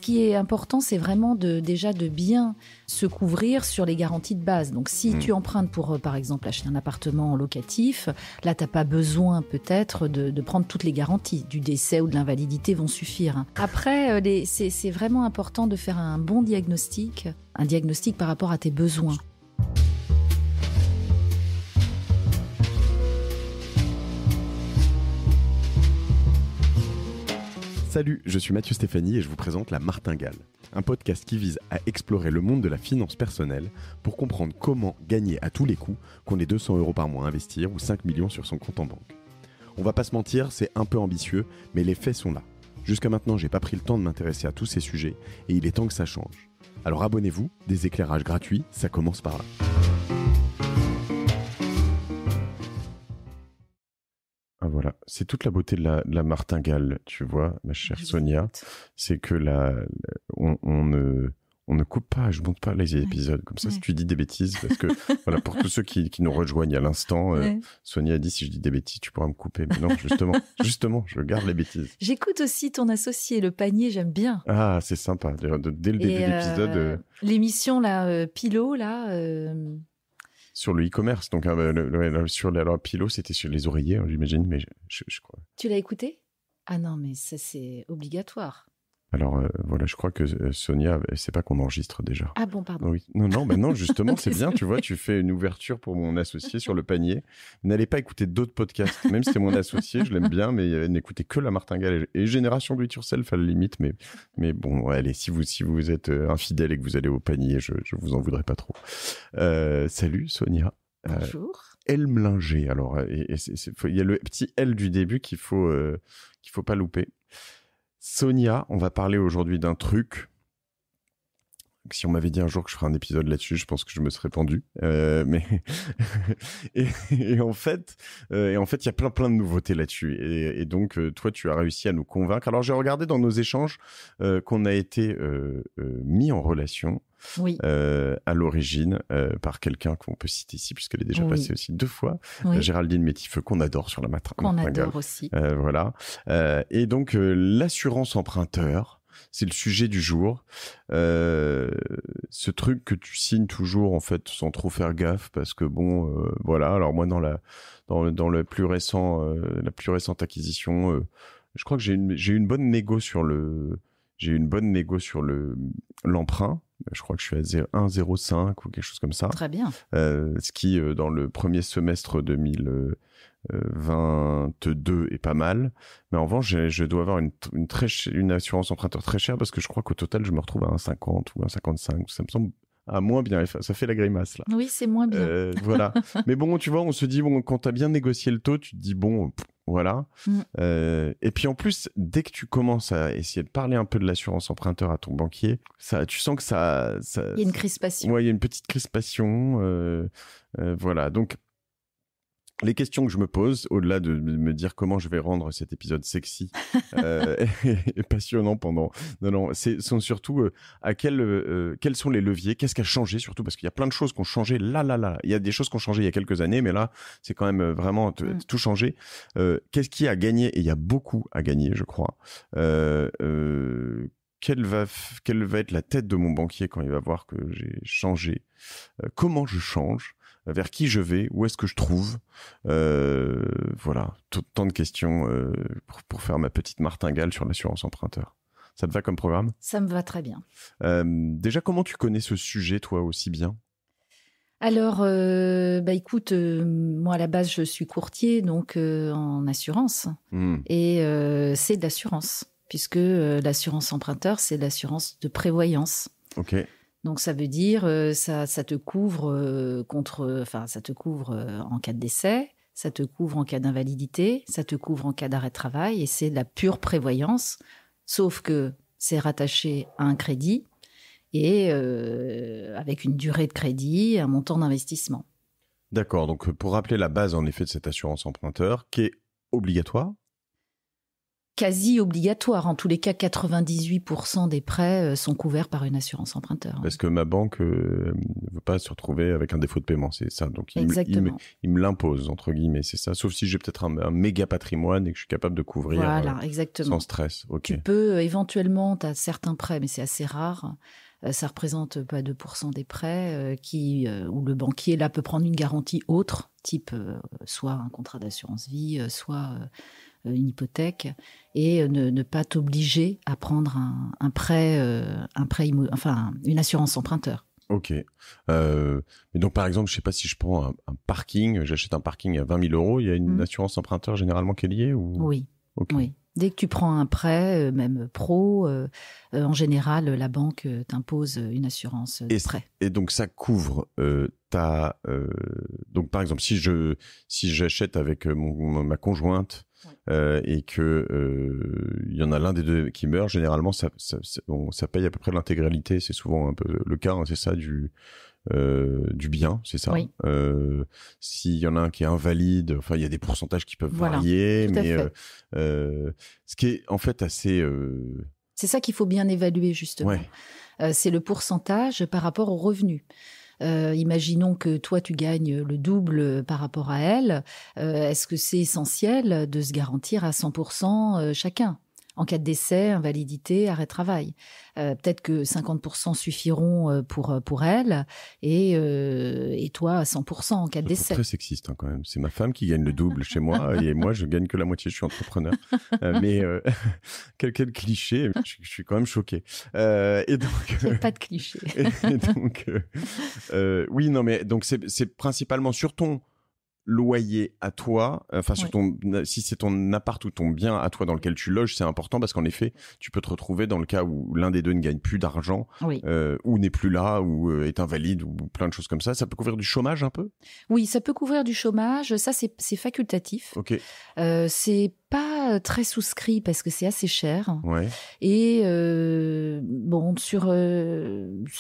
qui est important, c'est vraiment déjà de bien se couvrir sur les garanties de base. Donc, si tu empruntes pour, par exemple, acheter un appartement locatif, là, t'as pas besoin peut-être de prendre toutes les garanties. Du décès ou de l'invalidité vont suffire. Après, c'est vraiment important de faire un bon diagnostic, un diagnostic par rapport à tes besoins. Salut, je suis Mathieu Stéphanie et je vous présente La Martingale, un podcast qui vise à explorer le monde de la finance personnelle pour comprendre comment gagner à tous les coups, qu'on ait 200 € par mois à investir ou 5 millions sur son compte en banque. On va pas se mentir, c'est un peu ambitieux, mais les faits sont là. Jusqu'à maintenant, j'ai pas pris le temps de m'intéresser à tous ces sujets et il est temps que ça change. Alors abonnez-vous, des éclairages gratuits, ça commence par là. Ah, voilà, c'est toute la beauté de la martingale, tu vois, ma chère Sonia. C'est que on ne coupe pas, je monte pas les épisodes comme ça. Si tu dis des bêtises, parce que voilà, pour tous ceux qui nous rejoignent à l'instant, Sonia a dit si je dis des bêtises, tu pourras me couper. Mais non, justement, je garde les bêtises. J'écoute aussi ton associé, Le Panier, j'aime bien. Ah, c'est sympa. Dès le début de l'épisode. L'émission là, Pilot là. Sur le e-commerce, donc sur alors Pilot, c'était sur les oreillers, j'imagine, mais je crois. Tu l'as écouté ? Ah non, mais ça c'est obligatoire. Alors voilà, je crois que Sonia, elle sait pas qu'on enregistre déjà. Ah bon, pardon. Oui. Non, justement, c'est bien, tu vois, tu fais une ouverture pour mon associé sur Le Panier. N'allez pas écouter d'autres podcasts, même si c'est mon associé, je l'aime bien, mais n'écoutez que La Martingale et Génération Do It Yourself à la limite, mais bon, allez, si vous êtes infidèle et que vous allez au panier, je vous en voudrais pas trop. Salut Sonia. Bonjour. L Mlinger, alors, il y a le petit L du début qu'il faut pas louper. Sonia, on va parler aujourd'hui d'un truc. Si on m'avait dit un jour que je ferais un épisode là-dessus, je pense que je me serais pendu. Mais et en fait, il y a plein de nouveautés là-dessus. Et donc, toi, tu as réussi à nous convaincre. Alors, j'ai regardé dans nos échanges qu'on a été mis en relation. Oui. À l'origine par quelqu'un qu'on peut citer ici puisqu'elle est déjà passée aussi 2 fois, Géraldine Métifeux, qu'on adore sur la Martingale. Qu'on adore aussi. Voilà. Et donc l'assurance emprunteur, c'est le sujet du jour. Ce truc que tu signes toujours en fait sans trop faire gaffe parce que bon, voilà. Alors moi dans le plus récent, la plus récente acquisition, je crois que j'ai une bonne négo sur l'emprunt. Je crois que je suis à 1,05 ou quelque chose comme ça. Très bien. Ce qui, dans le premier semestre 2022 est pas mal. Mais en revanche, je dois avoir une assurance emprunteur très chère parce que je crois qu'au total, je me retrouve à 1,50 ou 1,55. Ça me semble moins bien. Ça fait la grimace, là. Oui, c'est moins bien. Voilà. Mais bon, tu vois, on se dit, bon, quand t'as bien négocié le taux, tu te dis, bon, voilà. Et puis en plus, dès que tu commences à essayer de parler un peu de l'assurance emprunteur à ton banquier, tu sens que ça. Il y a une crispation. Ouais, il y a une petite crispation. Voilà. Donc, les questions que je me pose, au-delà de me dire comment je vais rendre cet épisode sexy et passionnant sont surtout quels sont les leviers, qu'est-ce qui a changé surtout parce qu'il y a plein de choses qui ont changé là. Il y a des choses qui ont changé il y a quelques années, mais là c'est quand même vraiment tout changé. Qu'est-ce qui a gagné et il y a beaucoup à gagner, je crois. Quelle va être la tête de mon banquier quand il va voir que j'ai changé? Comment je change? Vers qui je vais? Où est-ce que je trouve? Voilà, tant de questions pour faire ma petite martingale sur l'assurance emprunteur. Ça te va comme programme? Ça me va très bien. Déjà, comment tu connais ce sujet, toi, aussi bien? Alors, écoute, moi à la base je suis courtier donc en assurance et c'est de l'assurance puisque l'assurance emprunteur c'est de l'assurance de prévoyance. Ok. Donc ça veut dire ça te couvre ça te couvre en cas de décès, ça te couvre en cas d'invalidité, ça te couvre en cas d'arrêt de travail et c'est de la pure prévoyance, sauf que c'est rattaché à un crédit et avec une durée de crédit, un montant d'investissement. D'accord, donc pour rappeler la base en effet de cette assurance emprunteur qui est obligatoire. quasi obligatoire. En tous les cas, 98% des prêts sont couverts par une assurance emprunteur. Parce que ma banque ne veut pas se retrouver avec un défaut de paiement, c'est ça. Donc il me l'impose, entre guillemets, c'est ça. Sauf si j'ai peut-être un méga patrimoine et que je suis capable de couvrir sans stress. Okay. Tu peux éventuellement, tu as certains prêts, mais c'est assez rare. Ça représente pas 2% des prêts où le banquier là peut prendre une garantie autre, type soit un contrat d'assurance vie, soit une hypothèque, et ne pas t'obliger à prendre un prêt, une assurance emprunteur. Ok. Mais donc, par exemple, je sais pas si je prends un parking, j'achète un parking à 20 000 €, il y a une assurance emprunteur généralement qui est liée ou... Oui. Okay. Oui. Dès que tu prends un prêt, même pro, en général, la banque t'impose une assurance de prêt. Et donc, ça couvre donc, par exemple, si j'achète avec ma conjointe et que il y en a l'un des deux qui meurt, généralement, ça paye à peu près l'intégralité. C'est souvent un peu le cas, hein, c'est ça, du bien, c'est ça. Oui. S'il y en a un qui est invalide, enfin il y a des pourcentages qui peuvent varier, mais ce qui est en fait assez. C'est ça qu'il faut bien évaluer justement. Ouais. C'est le pourcentage par rapport aux revenus. Imaginons que toi tu gagnes le double par rapport à elle. Est-ce que c'est essentiel de se garantir à 100% chacun ? En cas de décès, invalidité, arrêt de travail. Peut-être que 50% suffiront pour elle et toi à 100% en cas de décès. C'est très sexiste hein, quand même. C'est ma femme qui gagne le double chez moi et moi je gagne que la moitié, je suis entrepreneur. Mais quel cliché, je suis quand même choqué. Et donc, il n'y a pas de cliché. Et donc, oui, non mais donc c'est principalement sur ton loyer à toi, enfin sur si c'est ton appart ou ton bien à toi dans lequel tu loges, c'est important parce qu'en effet, tu peux te retrouver dans le cas où l'un des deux ne gagne plus d'argent, ou n'est plus là, ou est invalide, ou plein de choses comme ça. Ça peut couvrir du chômage un peu ? Oui, ça peut couvrir du chômage. Ça, c'est facultatif. Ok. C'est pas très souscrit parce que c'est assez cher. Ouais. Et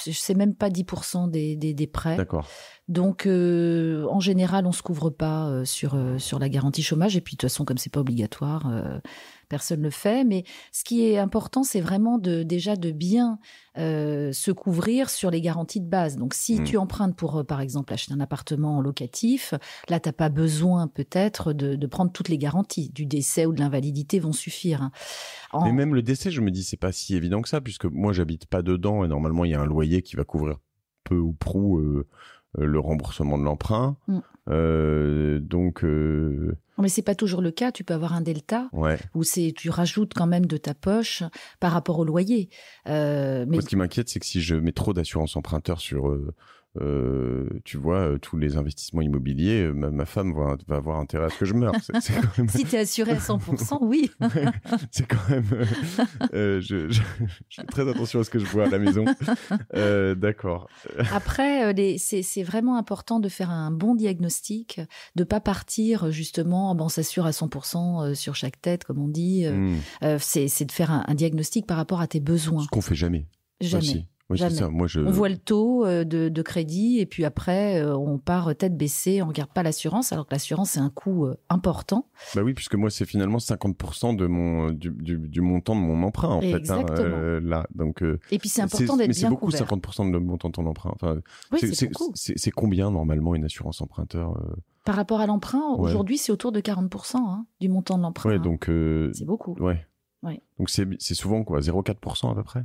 c'est même pas 10% des prêts. D'accord. Donc, en général, on se couvre pas sur la garantie chômage. Et puis, de toute façon, comme c'est pas obligatoire, personne le fait. Mais ce qui est important, c'est vraiment déjà de bien se couvrir sur les garanties de base. Donc, si tu empruntes pour, par exemple, acheter un appartement locatif, là, t'as pas besoin peut-être de prendre toutes les garanties. Du décès ou de l'invalidité vont suffire. Hein. Mais même le décès, je me dis, c'est pas si évident que ça, puisque moi, j'habite pas dedans et normalement, il y a un loyer qui va couvrir peu ou prou le remboursement de l'emprunt. Donc... Mais c'est pas toujours le cas. Tu peux avoir un delta où tu rajoutes quand même de ta poche par rapport au loyer. Mais... Moi, ce qui m'inquiète, c'est que si je mets trop d'assurance emprunteur sur... tu vois, tous les investissements immobiliers, ma femme va avoir intérêt à ce que je meure. C'est quand même... Si t'es assuré à 100%, oui. C'est quand même... je fais très attention à ce que je vois à la maison. D'accord. Après, c'est vraiment important de faire un bon diagnostic, de pas partir justement, on s'assure à 100% sur chaque tête, comme on dit. C'est de faire un diagnostic par rapport à tes besoins. Ce qu'on fait jamais. Jamais. Aussi. Oui, c'est ça. Moi, On voit le taux de crédit et puis après, on part tête baissée, on regarde pas l'assurance, alors que l'assurance, c'est un coût important. Bah oui, puisque moi, c'est finalement 50% du montant de mon emprunt, en Exactement. fait. Là, donc, et puis, c'est important d'être bien couvert. Mais c'est beaucoup, 50% de montant de ton emprunt. Enfin, oui, c'est beaucoup. C'est combien, normalement, une assurance emprunteur Par rapport à l'emprunt, aujourd'hui, c'est autour de 40% du montant de l'emprunt. Ouais, donc... c'est beaucoup. Ouais. Donc, c'est souvent, quoi, 0,4% à peu près ?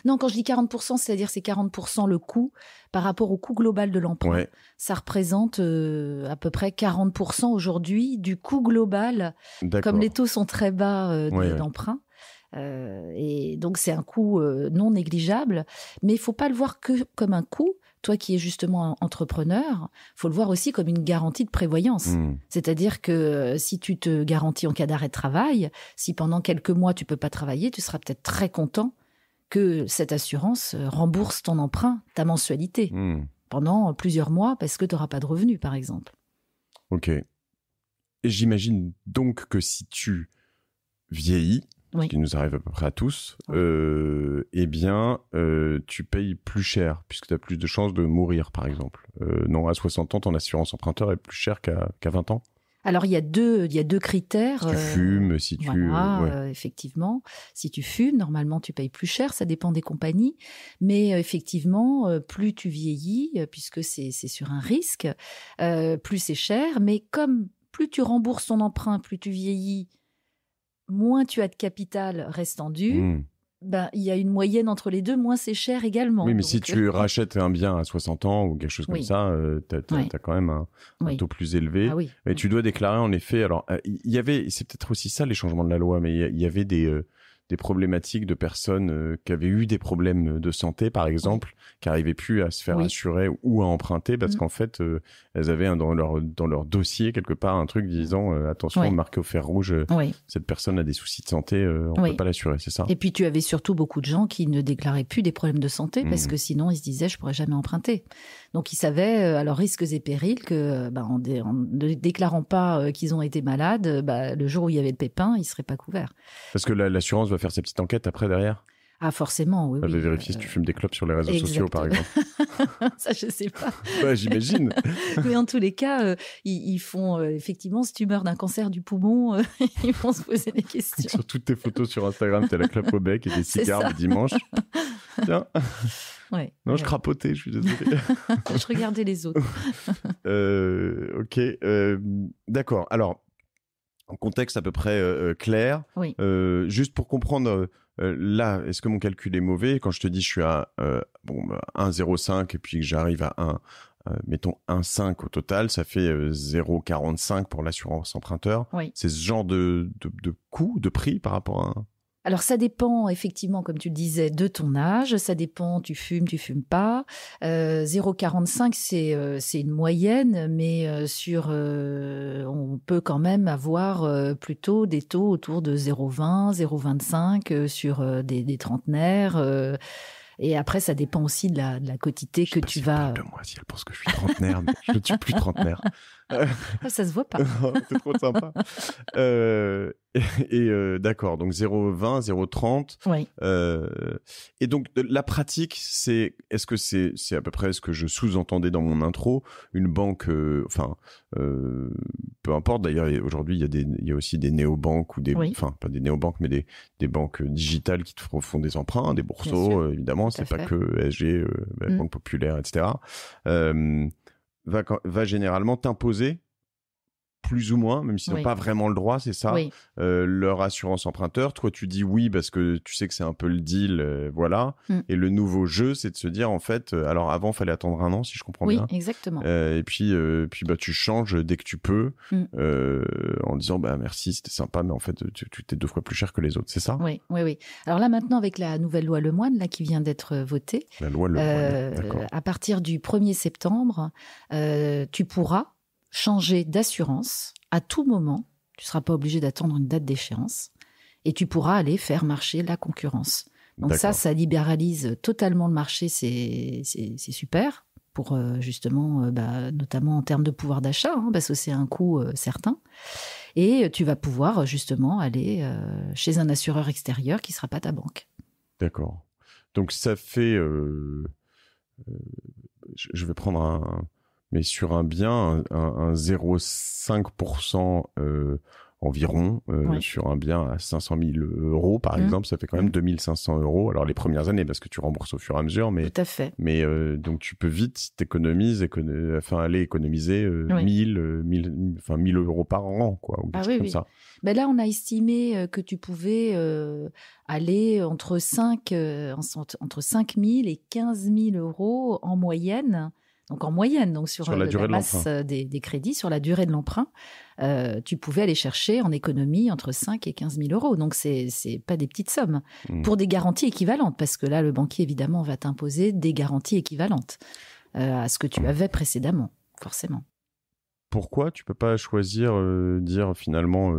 Non, quand je dis 40%, c'est-à-dire c'est 40% le coût par rapport au coût global de l'emprunt. Ouais. Ça représente à peu près 40% aujourd'hui du coût global, comme les taux sont très bas d'emprunt. Et donc, c'est un coût non négligeable, mais il faut pas le voir que comme un coût. Toi qui es justement entrepreneur, faut le voir aussi comme une garantie de prévoyance. C'est-à-dire que si tu te garantis en cas d'arrêt de travail, si pendant quelques mois tu peux pas travailler, tu seras peut-être très content que cette assurance rembourse ton emprunt, ta mensualité, pendant plusieurs mois parce que tu n'auras pas de revenus, par exemple. Ok. Et j'imagine donc que si tu vieillis, ce qui nous arrive à peu près à tous, eh bien, tu payes plus cher, puisque tu as plus de chances de mourir, par exemple. Non, à 60 ans, ton assurance emprunteur est plus chère qu'à 20 ans. Alors, il y a deux critères. Si tu fumes, si tu... Voilà, ouais. effectivement. Si tu fumes, normalement, tu payes plus cher. Ça dépend des compagnies. Mais effectivement, plus tu vieillis, puisque c'est sur un risque, plus c'est cher. Mais comme plus tu rembourses ton emprunt, plus tu vieillis, moins tu as de capital restant dû. Ben, il y a une moyenne entre les deux, moins c'est cher également. Oui, mais donc, si tu rachètes un bien à 60 ans ou quelque chose comme ça, t'as quand même un taux plus élevé. Ah oui. Et tu dois déclarer, en effet, alors, il y avait, c'est peut-être aussi ça les changements de la loi, mais il y avait des problématiques de personnes qui avaient eu des problèmes de santé, par exemple, qui n'arrivaient plus à se faire assurer ou à emprunter parce qu'en fait, elles avaient dans leur dossier, quelque part, un truc disant attention, marqué au fer rouge, cette personne a des soucis de santé, on ne peut pas l'assurer, c'est ça? Et puis, tu avais surtout beaucoup de gens qui ne déclaraient plus des problèmes de santé parce que sinon, ils se disaient je ne pourrais jamais emprunter. Donc, ils savaient, à leurs risques et périls, que en ne déclarant pas qu'ils ont été malades, le jour où il y avait le pépin, ils ne seraient pas couverts. Parce que l'assurance va faire sa petite enquête après, derrière? Ah, forcément, oui. Elle va vérifier si tu fumes des clopes sur les réseaux sociaux, par exemple. Ça, je ne sais pas. Ouais, j'imagine. Mais en tous les cas, ils font, effectivement, si tu meurs d'un cancer du poumon, ils vont se poser des questions. Sur toutes tes photos sur Instagram, tu as la clope au bec et des cigares le dimanche. Tiens. Ouais, non, je crapotais, je suis désolé. Je regardais les autres. Ok, d'accord. Alors, en contexte à peu près clair, juste pour comprendre, là, est-ce que mon calcul est mauvais? Quand je te dis je suis à 1,05 et puis que j'arrive à mettons 1,5 au total, ça fait 0,45 pour l'assurance emprunteur. C'est ce genre de coût, de prix par rapport à... Alors, ça dépend, effectivement, comme tu le disais, de ton âge. Ça dépend, tu fumes pas. 0,45, c'est une moyenne, mais on peut quand même avoir plutôt des taux autour de 0,20, 0,25 sur des trentenaires. Et après, ça dépend aussi de la quotité que tu vas... de moi, si elle pense que je suis trentenaire, mais je ne suis plus trentenaire. Ça se voit pas. C'est trop sympa. D'accord, donc 0,20, 0,30. Oui. Et donc, la pratique, est-ce que c'est à peu près ce que je sous-entendais dans mon intro, une banque, peu importe, d'ailleurs, aujourd'hui, il y a aussi des néobanques ou enfin, pas des néobanques, mais des banques digitales qui te font des emprunts, des bourseaux, évidemment, c'est pas que SG, Banque Populaire, etc. Va généralement t'imposer plus ou moins, même s'ils n'ont pas vraiment le droit, c'est ça, leur assurance emprunteur. Toi, tu dis oui parce que tu sais que c'est un peu le deal, voilà. Et le nouveau jeu, c'est de se dire, en fait, alors avant, il fallait attendre un an, si je comprends bien. Oui, exactement. Et puis tu changes dès que tu peux, en disant, merci, c'était sympa, mais en fait, tu t'es 2 fois plus cher que les autres, c'est ça? Oui. Alors là, maintenant, avec la nouvelle loi Lemoine, là, qui vient d'être votée, la loi Lemoine, d'accord. À partir du 1er septembre, tu pourras changer d'assurance à tout moment. Tu ne seras pas obligé d'attendre une date d'échéance et tu pourras aller faire marcher la concurrence. Donc ça libéralise totalement le marché, c'est super pour justement, notamment en termes de pouvoir d'achat, parce que c'est un coût certain. Et tu vas pouvoir justement aller chez un assureur extérieur qui ne sera pas ta banque. D'accord. Donc ça fait... je vais prendre mais sur un bien, un 0,5% environ, sur un bien à 500 000 euros, par exemple, ça fait quand même 2 500 euros. Alors, les premières années, parce que tu rembourses au fur et à mesure, mais... Tout à fait. Mais donc, tu peux vite aller économiser 1 000 euros par an, quoi, ou quelque chose comme ça. Ben là, on a estimé que tu pouvais aller entre 5 000 et 15 000 euros en moyenne. Donc en moyenne, donc sur la masse des crédits, sur la durée de l'emprunt, tu pouvais aller chercher en économie entre 5 et 15 000 euros. Donc c'est pas des petites sommes pour des garanties équivalentes, parce que là, le banquier, évidemment, va t'imposer des garanties équivalentes à ce que tu avais précédemment, forcément. Pourquoi tu peux pas choisir, dire finalement...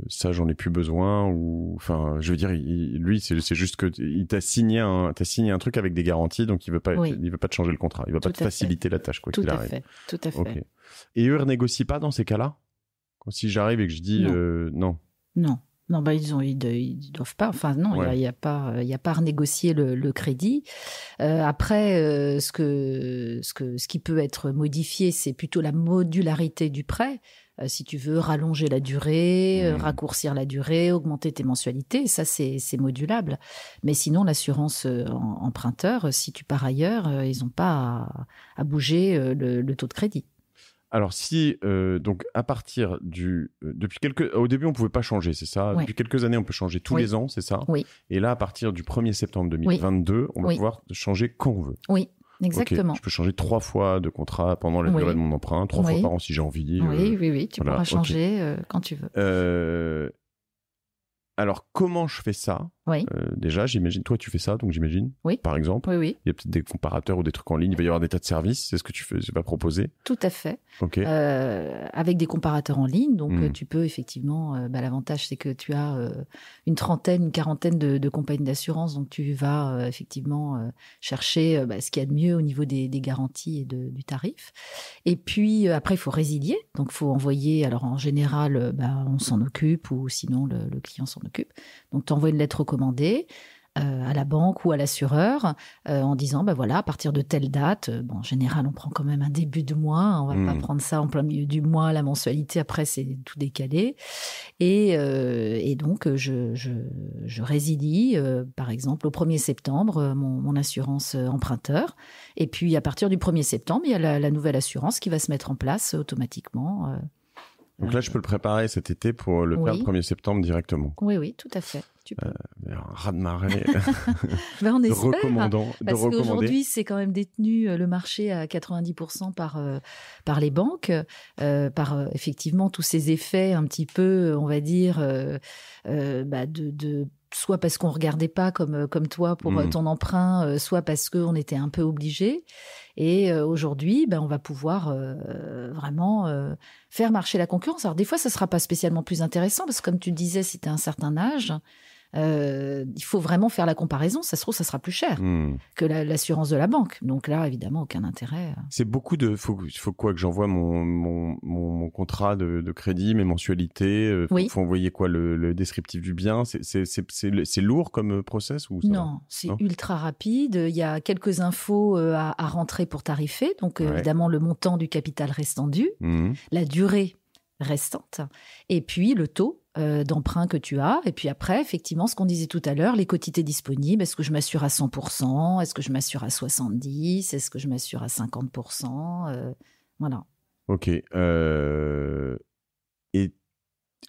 ça j'en ai plus besoin, ou enfin je veux dire lui c'est juste que il t'a signé un truc avec des garanties, donc il veut pas te changer le contrat, il va pas te faciliter la tâche, quoi qu'il arrive. Tout à fait. Okay. Et eux ne négocient pas dans ces cas-là, si j'arrive et que je dis non. Non, ils doivent pas. Enfin, non, il y a pas à renégocier le crédit. Après, ce qui peut être modifié, c'est plutôt la modularité du prêt. Si tu veux rallonger la durée, raccourcir la durée, augmenter tes mensualités, ça c'est modulable. Mais sinon, l'assurance emprunteur, si tu pars ailleurs, ils n'ont pas à bouger le taux de crédit. Alors si, donc à partir au début on pouvait pas changer, c'est ça? Oui. Depuis quelques années on peut changer tous les ans, c'est ça? Oui. Et là à partir du 1er septembre 2022, on va pouvoir changer quand on veut. Oui. Exactement. Okay. Je peux changer 3 fois de contrat pendant la durée de mon emprunt, 3 fois par an si j'ai envie. Oui, tu pourras changer quand tu veux. Alors, comment je fais ça? Déjà, j'imagine, toi, tu fais ça, donc j'imagine, par exemple. Oui. Il y a peut-être des comparateurs ou des trucs en ligne. Il va y avoir des tas de services. C'est ce que tu vas proposer? Tout à fait. Okay. Avec des comparateurs en ligne. Donc, tu peux effectivement... l'avantage, c'est que tu as une quarantaine de compagnies d'assurance. Donc, tu vas effectivement chercher ce qu'il y a de mieux au niveau des garanties et du tarif. Et puis, après, il faut résilier. Donc, il faut envoyer... Alors, en général, on s'en occupe ou sinon, le client s'en occupe. Donc, tu envoies une lettre recommandée à la banque ou à l'assureur en disant, voilà, à partir de telle date, en général, on prend quand même un début de mois. On va pas prendre ça en plein milieu du mois, la mensualité. Après, c'est tout décalé. Et donc, je résilie, par exemple, au 1er septembre, mon assurance emprunteur. Et puis, à partir du 1er septembre, il y a la nouvelle assurance qui va se mettre en place automatiquement. Donc là, je peux le préparer cet été pour le faire le 1er septembre directement. Oui, tout à fait. Tu peux. Un raz-de-marée on espère, parce qu'aujourd'hui, c'est quand même détenu le marché à 90% par les banques, par effectivement tous ces effets un petit peu, on va dire, soit parce qu'on regardait pas comme toi pour ton emprunt, soit parce qu'on était un peu obligé. Et aujourd'hui, on va pouvoir vraiment faire marcher la concurrence. Alors des fois, ça sera pas spécialement plus intéressant parce que comme tu disais, si tu as un certain âge, il faut vraiment faire la comparaison. Ça se trouve, ça sera plus cher que l'assurance de la banque. Donc là, évidemment, aucun intérêt. C'est beaucoup de... Faut quoi que j'envoie mon contrat de crédit, mes mensualités. Faut envoyer quoi, le descriptif du bien. C'est lourd comme process ou ça Non, c'est ultra rapide. Il y a quelques infos à rentrer pour tarifer. Donc évidemment, le montant du capital restant dû, la durée restante, et puis le taux d'emprunt que tu as. Et puis après, effectivement, ce qu'on disait tout à l'heure, les quotités disponibles. Est-ce que je m'assure à 100%? Est-ce que je m'assure à 70%? Est-ce que je m'assure à 50%? Voilà. Ok. Et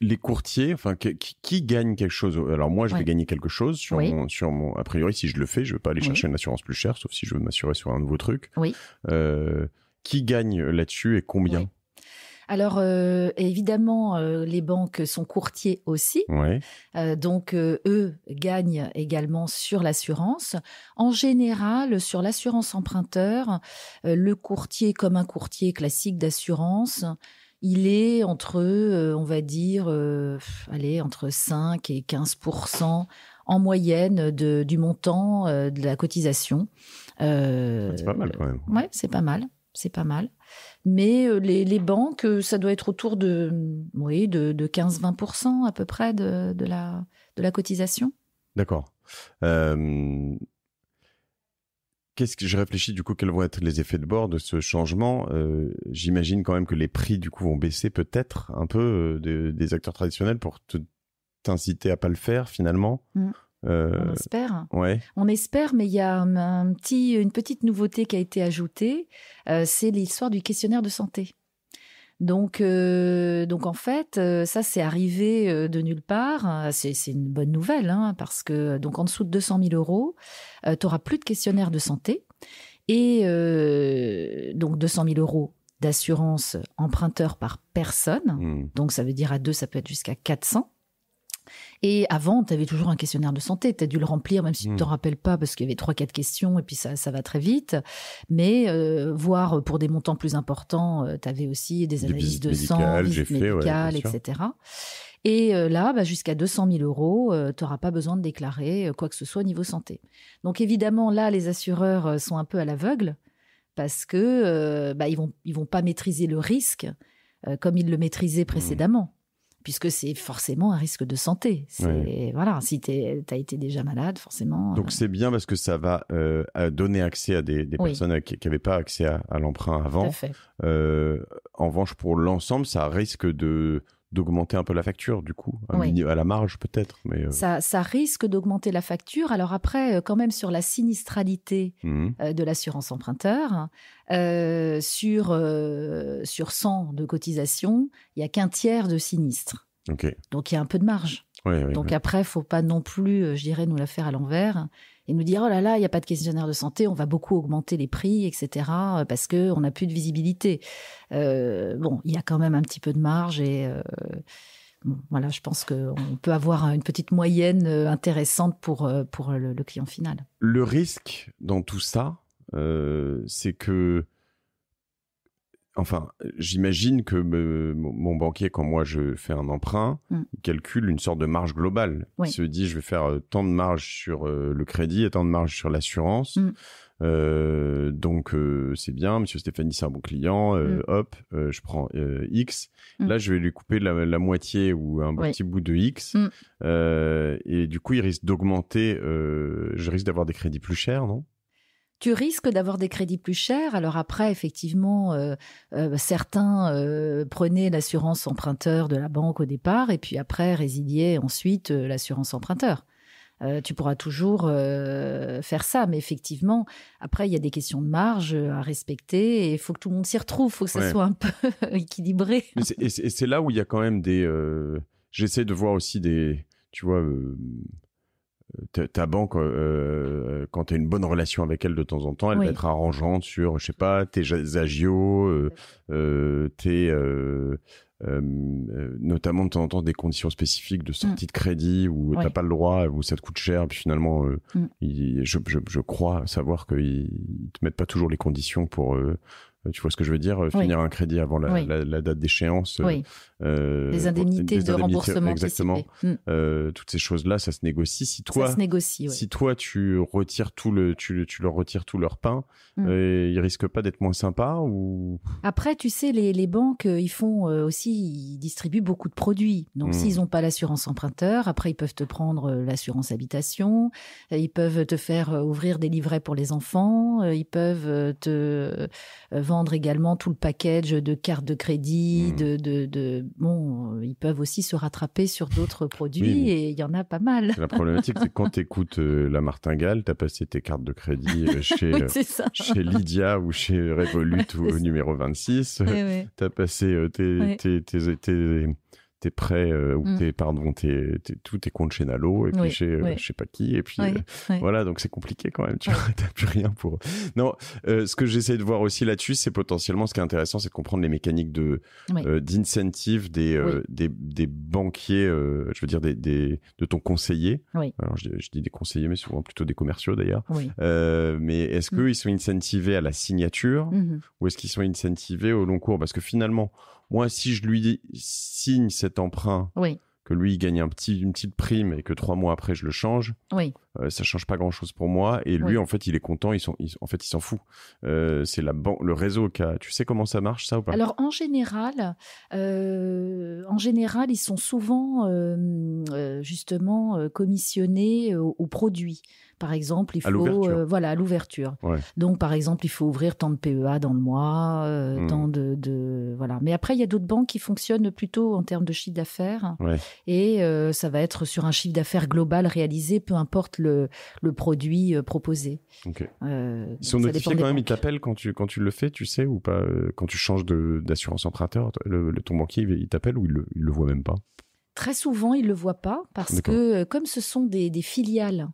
les courtiers, enfin, qui gagne quelque chose? Alors moi, je vais gagner quelque chose sur mon... A priori, si je le fais, je ne vais pas aller chercher une assurance plus chère, sauf si je veux m'assurer sur un nouveau truc. Qui gagne là-dessus et combien? Alors, évidemment, les banques sont courtiers aussi. Donc, eux gagnent également sur l'assurance. En général, sur l'assurance emprunteur, le courtier, comme un courtier classique d'assurance, il est entre, on va dire, entre 5 et 15% en moyenne du montant de la cotisation. C'est pas mal quand même. Ouais, c'est pas mal. C'est pas mal. Mais les banques, ça doit être autour de 15-20% à peu près de la cotisation. D'accord. Qu'est-ce que je réfléchis du coup, quels vont être les effets de bord de ce changement? J'imagine quand même que les prix du coup vont baisser peut-être un peu des acteurs traditionnels pour t'inciter à pas le faire finalement. On espère. Ouais. On espère, mais il y a une petite nouveauté qui a été ajoutée, c'est l'histoire du questionnaire de santé. Donc en fait, ça c'est arrivé de nulle part. C'est une bonne nouvelle, parce que donc en dessous de 200 000 euros, tu n'auras plus de questionnaire de santé. Et donc 200 000 euros d'assurance emprunteur par personne. Donc ça veut dire à deux, ça peut être jusqu'à 400. Et avant, tu avais toujours un questionnaire de santé. Tu as dû le remplir, même si tu ne t'en rappelles pas, parce qu'il y avait 3-4 questions, et puis ça va très vite. Mais voire pour des montants plus importants, tu avais aussi des analyses de sang, visites médicales, etc. Et là, jusqu'à 200 000 euros, tu n'auras pas besoin de déclarer quoi que ce soit au niveau santé. Donc évidemment, là, les assureurs sont un peu à l'aveugle, parce que ils vont pas maîtriser le risque comme ils le maîtrisaient précédemment. puisque c'est forcément un risque de santé. Voilà, si tu as été déjà malade, forcément. Donc c'est bien parce que ça va donner accès à des personnes qui n'avaient pas accès à l'emprunt avant. Tout à fait. En revanche, pour l'ensemble, ça risque d'augmenter un peu la facture, du coup, à la marge peut-être. Mais ça risque d'augmenter la facture. Alors après, quand même sur la sinistralité de l'assurance emprunteur, sur 100 de cotisation, il n'y a qu'un tiers de sinistre. Okay. Donc il y a un peu de marge. Donc après, il ne faut pas non plus, je dirais, nous la faire à l'envers et nous dire, oh là là, il n'y a pas de questionnaire de santé, on va beaucoup augmenter les prix, etc., parce qu'on n'a plus de visibilité. Bon, il y a quand même un petit peu de marge et voilà, je pense qu'on peut avoir une petite moyenne intéressante pour le client final. Le risque dans tout ça, c'est que enfin, j'imagine que mon banquier, quand moi je fais un emprunt, il calcule une sorte de marge globale. Il se dit, je vais faire tant de marge sur le crédit et tant de marge sur l'assurance. Donc, c'est bien. Monsieur Stéphanie, c'est un bon client. Hop, je prends X. Là, je vais lui couper la moitié ou un petit bout de X. Et du coup, il risque d'augmenter. Je risque d'avoir des crédits plus chers, non ? Tu risques d'avoir des crédits plus chers. Alors après, effectivement, certains prenaient l'assurance emprunteur de la banque au départ et puis après résiliaient ensuite l'assurance emprunteur. Tu pourras toujours faire ça, mais effectivement, après, il y a des questions de marge à respecter et il faut que tout le monde s'y retrouve, il faut que ça soit un peu équilibré. Et c'est là où il y a quand même des... J'essaie de voir aussi des... Tu vois... ta banque, quand tu as une bonne relation avec elle de temps en temps, elle va être arrangeante sur, je sais pas, tes agios, notamment de temps en temps des conditions spécifiques de sortie de crédit où t'as pas le droit, où ça te coûte cher, puis finalement, je crois savoir qu'ils te mettent pas toujours les conditions pour... tu vois ce que je veux dire, finir un crédit avant la date d'échéance. Les indemnités de remboursement. Exactement. Toutes ces choses-là, ça se négocie. Si toi, ça se négocie, si toi tu retires tu leur retires tout leur pain, ils risquent pas d'être moins sympas ou... Après, tu sais, les banques, ils distribuent beaucoup de produits. Donc, s'ils n'ont pas l'assurance emprunteur, après, ils peuvent te prendre l'assurance habitation, ils peuvent te faire ouvrir des livrets pour les enfants, ils peuvent te vendre également tout le package de cartes de crédit, bon, ils peuvent aussi se rattraper sur d'autres produits et il y en a pas mal. La problématique, c'est quand tu écoutes la martingale, tu as passé tes cartes de crédit chez Lydia ou chez Revolut au numéro 26, tu as passé tes prêts ou tous tes comptes chez Nalo et puis chez je sais pas qui et puis voilà, donc c'est compliqué quand même, tu vois, t'as plus rien pour... Non, ce que j'essaie de voir aussi là-dessus, c'est potentiellement, ce qui est intéressant, c'est de comprendre les mécaniques d'incentive des banquiers, je veux dire de ton conseiller. Alors je dis des conseillers, mais souvent plutôt des commerciaux d'ailleurs. Mais est-ce qu'ils sont incentivés à la signature ou est-ce qu'ils sont incentivés au long cours? Parce que finalement, moi, si je lui signe cet emprunt, que lui, il gagne une petite prime et que 3 mois après, je le change, ça change pas grand-chose pour moi. Et lui, en fait, il est content, en fait, il s'en fout. C'est le réseau qui a... Tu sais comment ça marche, ça, ou pas? Alors, en général, ils sont souvent, justement, commissionnés aux produits. Par exemple, il faut... à l'ouverture. Donc, par exemple, il faut ouvrir tant de PEA dans le mois, tant de... Voilà. Mais après, il y a d'autres banques qui fonctionnent plutôt en termes de chiffre d'affaires. Et ça va être sur un chiffre d'affaires global réalisé, peu importe le produit proposé. Ils sont notifiés quand même, ils t'appellent quand tu le fais, tu sais, ou pas, quand tu changes d'assurance emprunteur, ton banquier, il t'appelle ou il le voit même pas? Très souvent, il le voit pas parce que comme ce sont des filiales,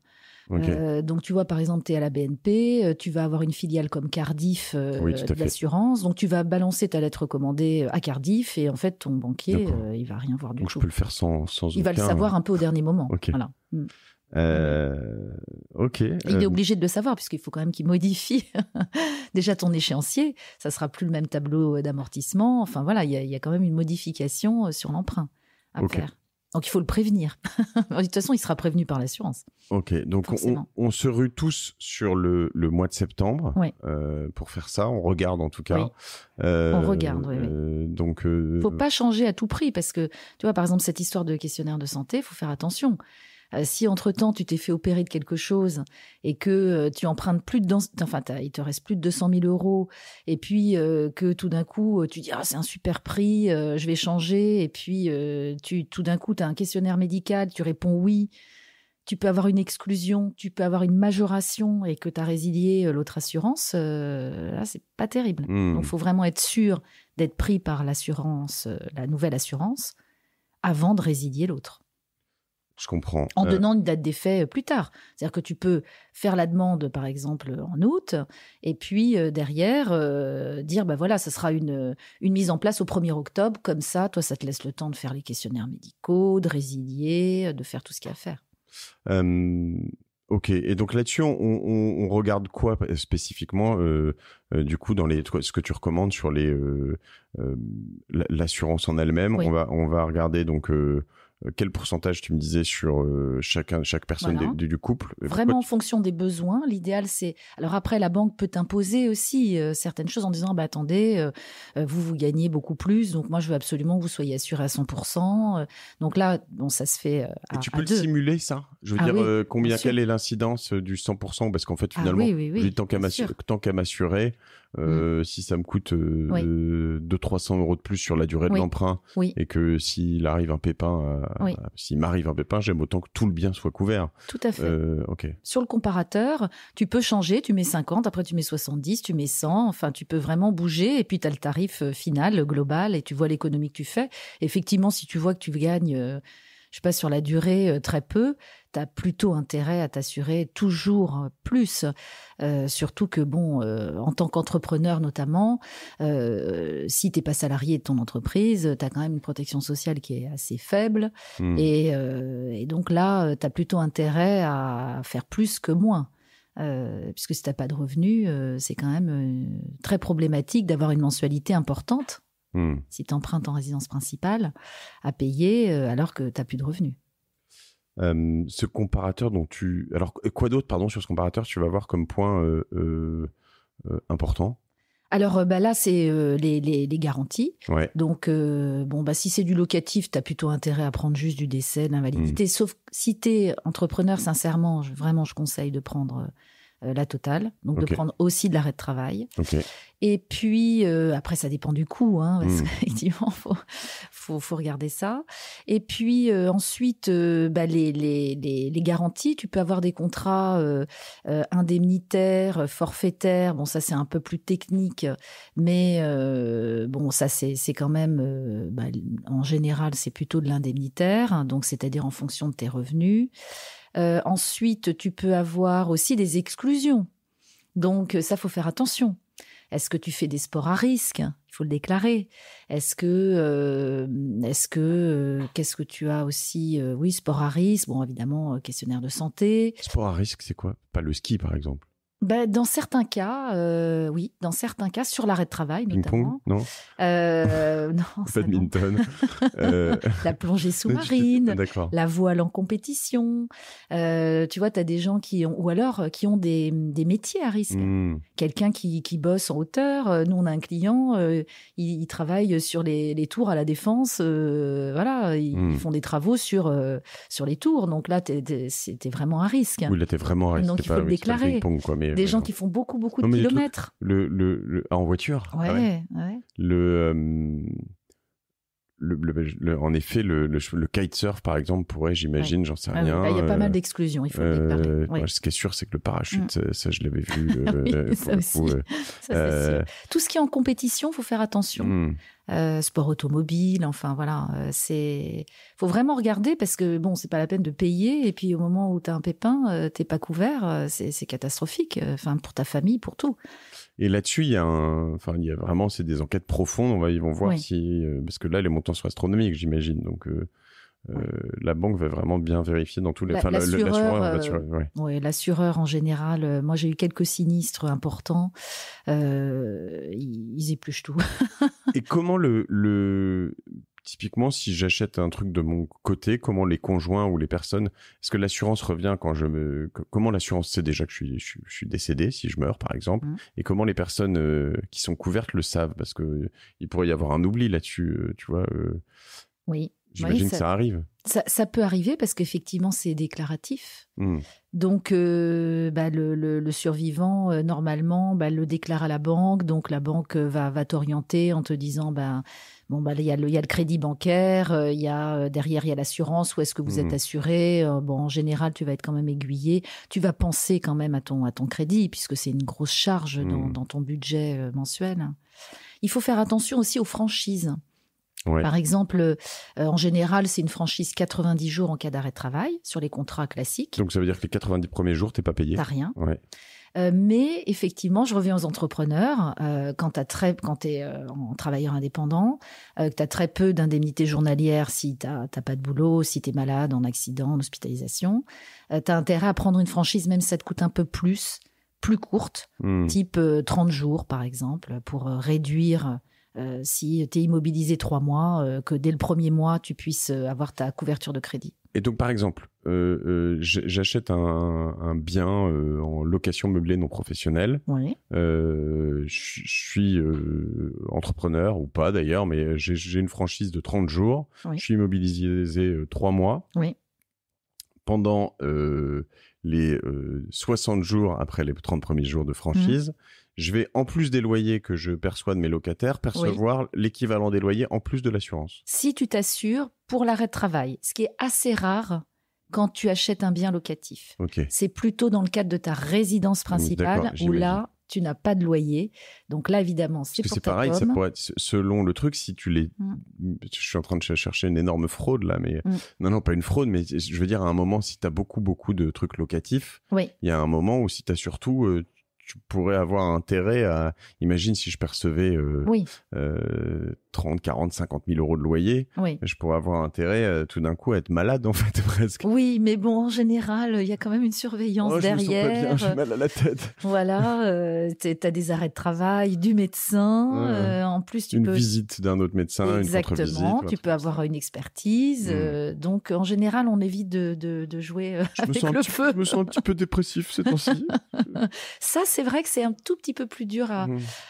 donc tu vois, par exemple, tu es à la BNP, tu vas avoir une filiale comme Cardiff d'assurance, donc tu vas balancer ta lettre recommandée à Cardiff et en fait ton banquier il va rien voir du tout. Donc je peux le faire sans il va le savoir un peu au dernier moment. Voilà. Il est obligé de le savoir puisqu'il faut quand même qu'il modifie déjà ton échéancier, ça sera plus le même tableau d'amortissement, enfin voilà, il y a quand même une modification sur l'emprunt à faire. Donc, il faut le prévenir. De toute façon, il sera prévenu par l'assurance. Ok, donc on se rue tous sur le mois de septembre pour faire ça. On regarde en tout cas. Oui. On regarde, oui. Donc, faut pas changer à tout prix parce que, tu vois, par exemple, cette histoire de questionnaire de santé, il faut faire attention. Si entre-temps, tu t'es fait opérer de quelque chose et que tu empruntes plus de... il te reste plus de 200 000 euros et puis que tout d'un coup, tu dis « Ah, c'est un super prix, je vais changer » et puis tout d'un coup, tu as un questionnaire médical, tu réponds « oui ». Tu peux avoir une exclusion, tu peux avoir une majoration et que tu as résilié l'autre assurance, là, c'est pas terrible. Donc, il faut vraiment être sûr d'être pris par l'assurance, la nouvelle assurance, avant de résilier l'autre. Je comprends. En donnant une date d'effet plus tard. C'est-à-dire que tu peux faire la demande, par exemple, en août, et puis derrière, dire, bah voilà, ça sera une mise en place au 1er octobre. Comme ça, toi, ça te laisse le temps de faire les questionnaires médicaux, de résilier, de faire tout ce qu'il y a à faire. Ok, et donc là-dessus, on regarde quoi spécifiquement, du coup, dans ce que tu recommandes sur l'assurance en elle-même. Oui. On va regarder donc quel pourcentage, tu me disais, sur chaque personne voilà. du couple. Vraiment en fonction des besoins. L'idéal, c'est... Alors après, la banque peut t'imposer aussi certaines choses en disant, bah attendez, vous gagnez beaucoup plus, donc moi, je veux absolument que vous soyez assuré à 100%. Donc là, bon, ça se fait à Et tu peux le deux. simuler, ça? Je veux dire, quelle est l'incidence du 100%? Parce qu'en fait, finalement, tant qu'à m'assurer, si ça me coûte 200-300 euros de plus sur la durée de l'emprunt, et que s'il arrive un pépin, s'il m'arrive un pépin, j'aime autant que tout le bien soit couvert. Tout à fait. Okay. Sur le comparateur, tu peux changer, tu mets 50, après tu mets 70, tu mets 100, enfin tu peux vraiment bouger, et puis tu as le tarif final, global, et tu vois l'économie que tu fais. Effectivement, si tu vois que tu gagnes... je sais pas, sur la durée, très peu, tu as plutôt intérêt à t'assurer toujours plus. Surtout que, bon, en tant qu'entrepreneur notamment, si tu n'es pas salarié de ton entreprise, tu as quand même une protection sociale qui est assez faible. Et donc là, tu as plutôt intérêt à faire plus que moins. Puisque si tu n'as pas de revenus, c'est quand même très problématique d'avoir une mensualité importante. Si tu empruntes en résidence principale, à payer alors que tu n'as plus de revenus. Ce comparateur dont Alors, quoi d'autre, pardon, sur ce comparateur, tu vas voir comme point important? Alors là, c'est les garanties. Ouais. Donc, si c'est du locatif, tu as plutôt intérêt à prendre juste du décès, de l'invalidité. Sauf si tu es entrepreneur, sincèrement, je conseille de prendre... la totale, donc de prendre aussi de l'arrêt de travail. Et puis, après, ça dépend du coût, parce qu'effectivement, faut regarder ça. Et puis, ensuite, les garanties, tu peux avoir des contrats indemnitaires, forfaitaires. Bon, ça, c'est un peu plus technique, mais ça, c'est quand même, en général, c'est plutôt de l'indemnitaire, donc c'est-à-dire en fonction de tes revenus. Ensuite, tu peux avoir aussi des exclusions. Donc, ça, faut faire attention. Est-ce que tu fais des sports à risque? Il faut le déclarer. Qu'est-ce que tu as aussi? Oui, sport à risque. Bon, évidemment, questionnaire de santé. Sport à risque, c'est quoi? Pas le ski, par exemple? Dans certains cas, oui. Dans certains cas, sur l'arrêt de travail, notamment. Ping-pong, non? Non. Badminton. La plongée sous-marine. D'accord. La voile en compétition. Tu vois, tu as des gens qui ont des métiers à risque. Quelqu'un qui bosse en hauteur. Nous, on a un client, il travaille sur les tours à la Défense. Ils font des travaux sur les tours. Donc là, c'était vraiment un risque. Oui, là, t'es vraiment à risque. Donc, il faut le déclarer. Ping-pong, quoi, mais, des gens qui font beaucoup de kilomètres. En voiture? Ouais. En effet, le kitesurf, par exemple, pourrait, j'imagine, j'en sais rien. Il y a pas mal d'exclusions, il faut le déclarer. Ce qui est sûr, c'est que le parachute, ça, je l'avais vu. Ça aussi. Ça, c'est sûr. Tout ce qui est en compétition, il faut faire attention. Sport automobile, enfin voilà, faut vraiment regarder parce que bon, c'est pas la peine de payer et puis au moment où tu as un pépin, t'es pas couvert, c'est catastrophique, pour ta famille, pour tout. Et là-dessus, il y a vraiment, c'est des enquêtes profondes. Ils vont voir si, parce que là, les montants sont astronomiques, j'imagine. Donc, la banque va vraiment bien vérifier dans tous les. L'assureur en général. Moi, j'ai eu quelques sinistres importants. Ils épluchent tout. Et comment typiquement, si j'achète un truc de mon côté, comment les conjoints ou les personnes, est-ce que l'assurance revient comment l'assurance sait déjà que je suis décédé si je meurs par exemple, et comment les personnes qui sont couvertes le savent, parce que il pourrait y avoir un oubli là-dessus, tu vois. Oui. J'imagine que ça arrive. Ça peut arriver parce qu'effectivement, c'est déclaratif. Donc, le survivant, normalement, le déclare à la banque. Donc, la banque va t'orienter en te disant, il y a le crédit bancaire, derrière, il y a l'assurance, où est-ce que vous êtes assuré. En général, tu vas être quand même aiguillé. Tu vas penser quand même à ton crédit, puisque c'est une grosse charge dans ton budget mensuel. Il faut faire attention aussi aux franchises. Ouais. Par exemple, en général, c'est une franchise 90 jours en cas d'arrêt de travail sur les contrats classiques. Donc, ça veut dire que les 90 premiers jours, tu n'es pas payé. Tu n'as rien. Ouais. Mais effectivement, je reviens aux entrepreneurs. Quand tu es en travailleur indépendant, que tu as très peu d'indemnités journalières si tu n'as pas de boulot, si tu es malade, en accident, en hospitalisation, tu as intérêt à prendre une franchise, même si ça te coûte un peu plus courte, type 30 jours par exemple, pour réduire... si tu es immobilisé 3 mois, que dès le premier mois, tu puisses avoir ta couverture de crédit. Et donc, par exemple, j'achète un bien en location meublée non professionnelle. Oui. Je suis entrepreneur, ou pas d'ailleurs, mais j'ai une franchise de 30 jours. Oui. Je suis immobilisé 3 mois. Oui. Pendant les 60 jours après les 30 premiers jours de franchise, je vais, en plus des loyers que je perçois de mes locataires, percevoir l'équivalent des loyers en plus de l'assurance. Si tu t'assures pour l'arrêt de travail, ce qui est assez rare quand tu achètes un bien locatif. Okay. C'est plutôt dans le cadre de ta résidence principale où là, tu n'as pas de loyer. Donc là, évidemment, c'est pour ta pareil, pomme. Ça pourrait être, selon le truc, si tu les... Je suis en train de chercher une énorme fraude là, mais... Non, pas une fraude, mais je veux dire, à un moment, si tu as beaucoup de trucs locatifs, il y a un moment où si tu as surtout... tu pourrais avoir intérêt à... Imagine si je percevais 30, 40, 50 000 euros de loyer, je pourrais avoir intérêt tout d'un coup à être malade en fait presque. Oui, mais bon, en général, il y a quand même une surveillance derrière. Je me sens pas bien, j'ai mal à la tête. Voilà, tu as des arrêts de travail, du médecin, en plus une visite d'un autre médecin, exactement, une contre-visite. Tu peux avoir une expertise, donc en général, on évite de jouer avec le feu. Je me sens un petit peu dépressif ces temps-ci. Ça, c'est vrai que c'est un tout petit peu plus dur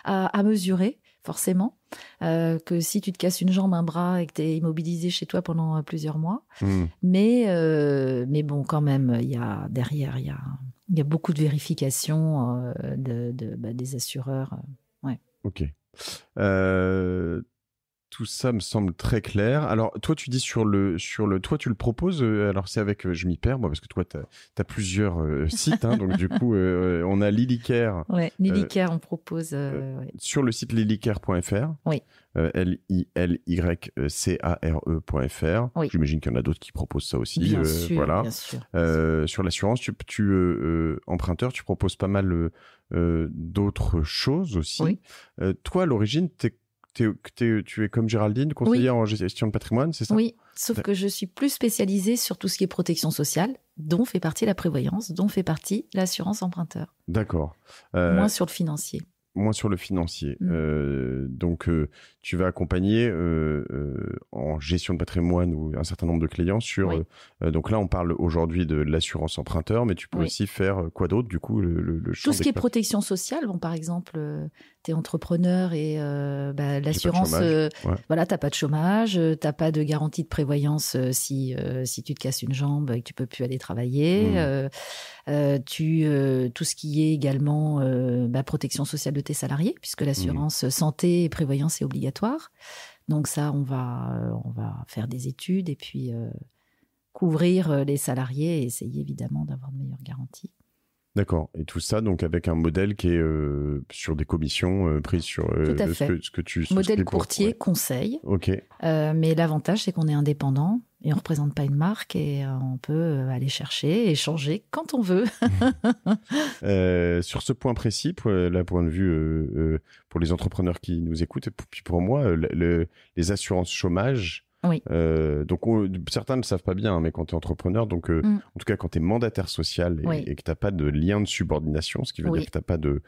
à mesurer, forcément, que si tu te casses une jambe, un bras et que tu es immobilisé chez toi pendant plusieurs mois. Mais bon, quand même, derrière, il y a beaucoup de vérifications des assureurs. Ok. Tout ça me semble très clair. Alors, toi, tu dis toi, tu le proposes. Alors, c'est avec, je m'y perds, moi, parce que toi, t'as plusieurs sites. Donc, du coup, on a Lilycare. Ouais, Lilycare, on propose. Sur le site lilycare.fr. Oui. LILYCARE.fr. Oui. J'imagine qu'il y en a d'autres qui proposent ça aussi. Bien sûr, voilà. Bien sûr. Sur l'assurance, emprunteur, tu proposes pas mal d'autres choses aussi. Oui. Toi, à l'origine, tu es comme Géraldine, conseillère en gestion de patrimoine, c'est ça? Oui, sauf que je suis plus spécialisée sur tout ce qui est protection sociale, dont fait partie la prévoyance, dont fait partie l'assurance emprunteur. D'accord. Moins sur le financier. Moins sur le financier. Donc, tu vas accompagner en gestion de patrimoine ou un certain nombre de clients sur... donc là, on parle aujourd'hui de l'assurance emprunteur, mais tu peux aussi faire quoi d'autre, du coup, le champ tout ce qui est protection sociale. Bon, par exemple, tu es entrepreneur et l'assurance... voilà, tu n'as pas de chômage, tu n'as pas de garantie de prévoyance si tu te casses une jambe et que tu ne peux plus aller travailler. Tout ce qui est également protection sociale de tes salariés, puisque l'assurance santé et prévoyance est obligatoire. Donc ça, on va faire des études et puis couvrir les salariés et essayer évidemment d'avoir de meilleures garanties. D'accord. Et tout ça, donc, avec un modèle qui est sur des commissions prises sur ce que tu... Modèle courtier, conseil. OK. Mais l'avantage, c'est qu'on est indépendant et on ne représente pas une marque et on peut aller chercher et changer quand on veut. Sur ce point précis, là, point de vue pour les entrepreneurs qui nous écoutent, et puis pour moi, les assurances chômage, Oui. Donc certains ne le savent pas bien, hein, mais quand tu es entrepreneur, donc en tout cas quand tu es mandataire social et que tu n'as pas de lien de subordination, ce qui veut dire que tu n'as pas de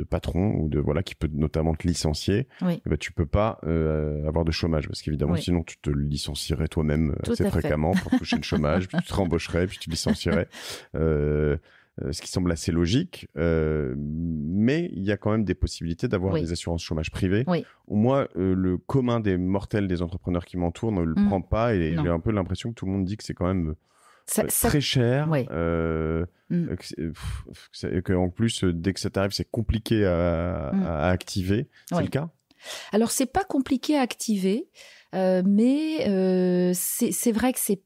patron ou qui peut notamment te licencier, tu peux pas avoir de chômage parce qu'évidemment sinon tu te licencierais toi-même assez fréquemment pour toucher le chômage, puis tu te rembaucherais, puis tu te licencierais. Ce qui semble assez logique, mais il y a quand même des possibilités d'avoir des assurances chômage privées. Moi, le commun des mortels des entrepreneurs qui m'entourent ne le prend pas et j'ai un peu l'impression que tout le monde dit que c'est quand même très cher. Que en plus, dès que ça t'arrive, c'est compliqué à activer. C'est le cas ? Alors, c'est pas compliqué à activer, mais c'est vrai que c'est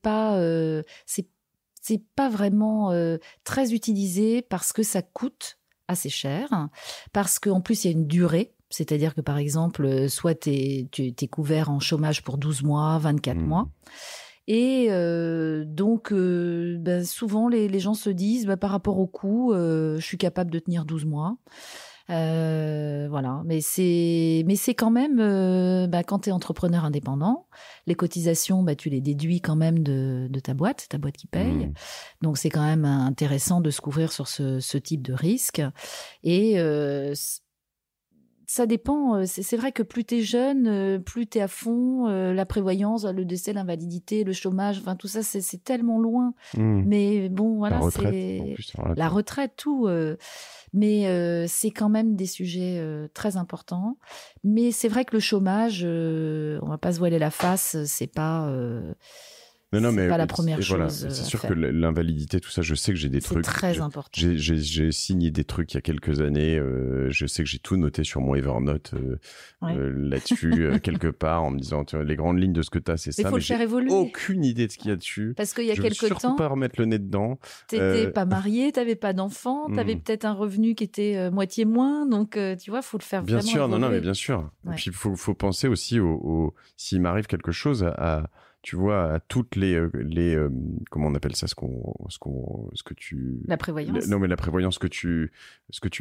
pas vraiment très utilisé parce que ça coûte assez cher, parce qu'en plus il y a une durée, c'est-à-dire que par exemple, soit tu es couvert en chômage pour 12 mois, 24 mois, et donc souvent les gens se disent par rapport au coût, je suis capable de tenir 12 mois. Mais c'est quand même quand tu es entrepreneur indépendant, les cotisations tu les déduis quand même de ta boîte qui paye. Donc c'est quand même intéressant de se couvrir sur ce type de risque et ça dépend. C'est vrai que plus t'es jeune, plus t'es à fond. La prévoyance, le décès, l'invalidité, le chômage, enfin tout ça, c'est tellement loin. Mais bon, voilà, la retraite, tout. Mais c'est quand même des sujets très importants. Mais c'est vrai que le chômage, on va pas se voiler la face, c'est pas. C'est pas la première chose. C'est sûr que l'invalidité, tout ça, je sais que j'ai des trucs. C'est très important. J'ai signé des trucs il y a quelques années. Je sais que j'ai tout noté sur mon Evernote là-dessus, quelque part, en me disant les grandes lignes de ce que tu as, c'est ça. Mais j'ai évoluer. Aucune idée de ce qu'il y a dessus. Parce qu'il y a quelques temps. Je veux surtout pas remettre le nez dedans. T'étais pas marié, t'avais pas d'enfant, t'avais peut-être un revenu qui était moitié moins. Donc, tu vois, faut le faire bien vraiment. Bien sûr, évoluer. non, mais bien sûr. Et puis, faut penser aussi s'il m'arrive quelque chose tu vois, à toutes les comment on appelle ça, ce que tu... La prévoyance. Non, mais la prévoyance que tu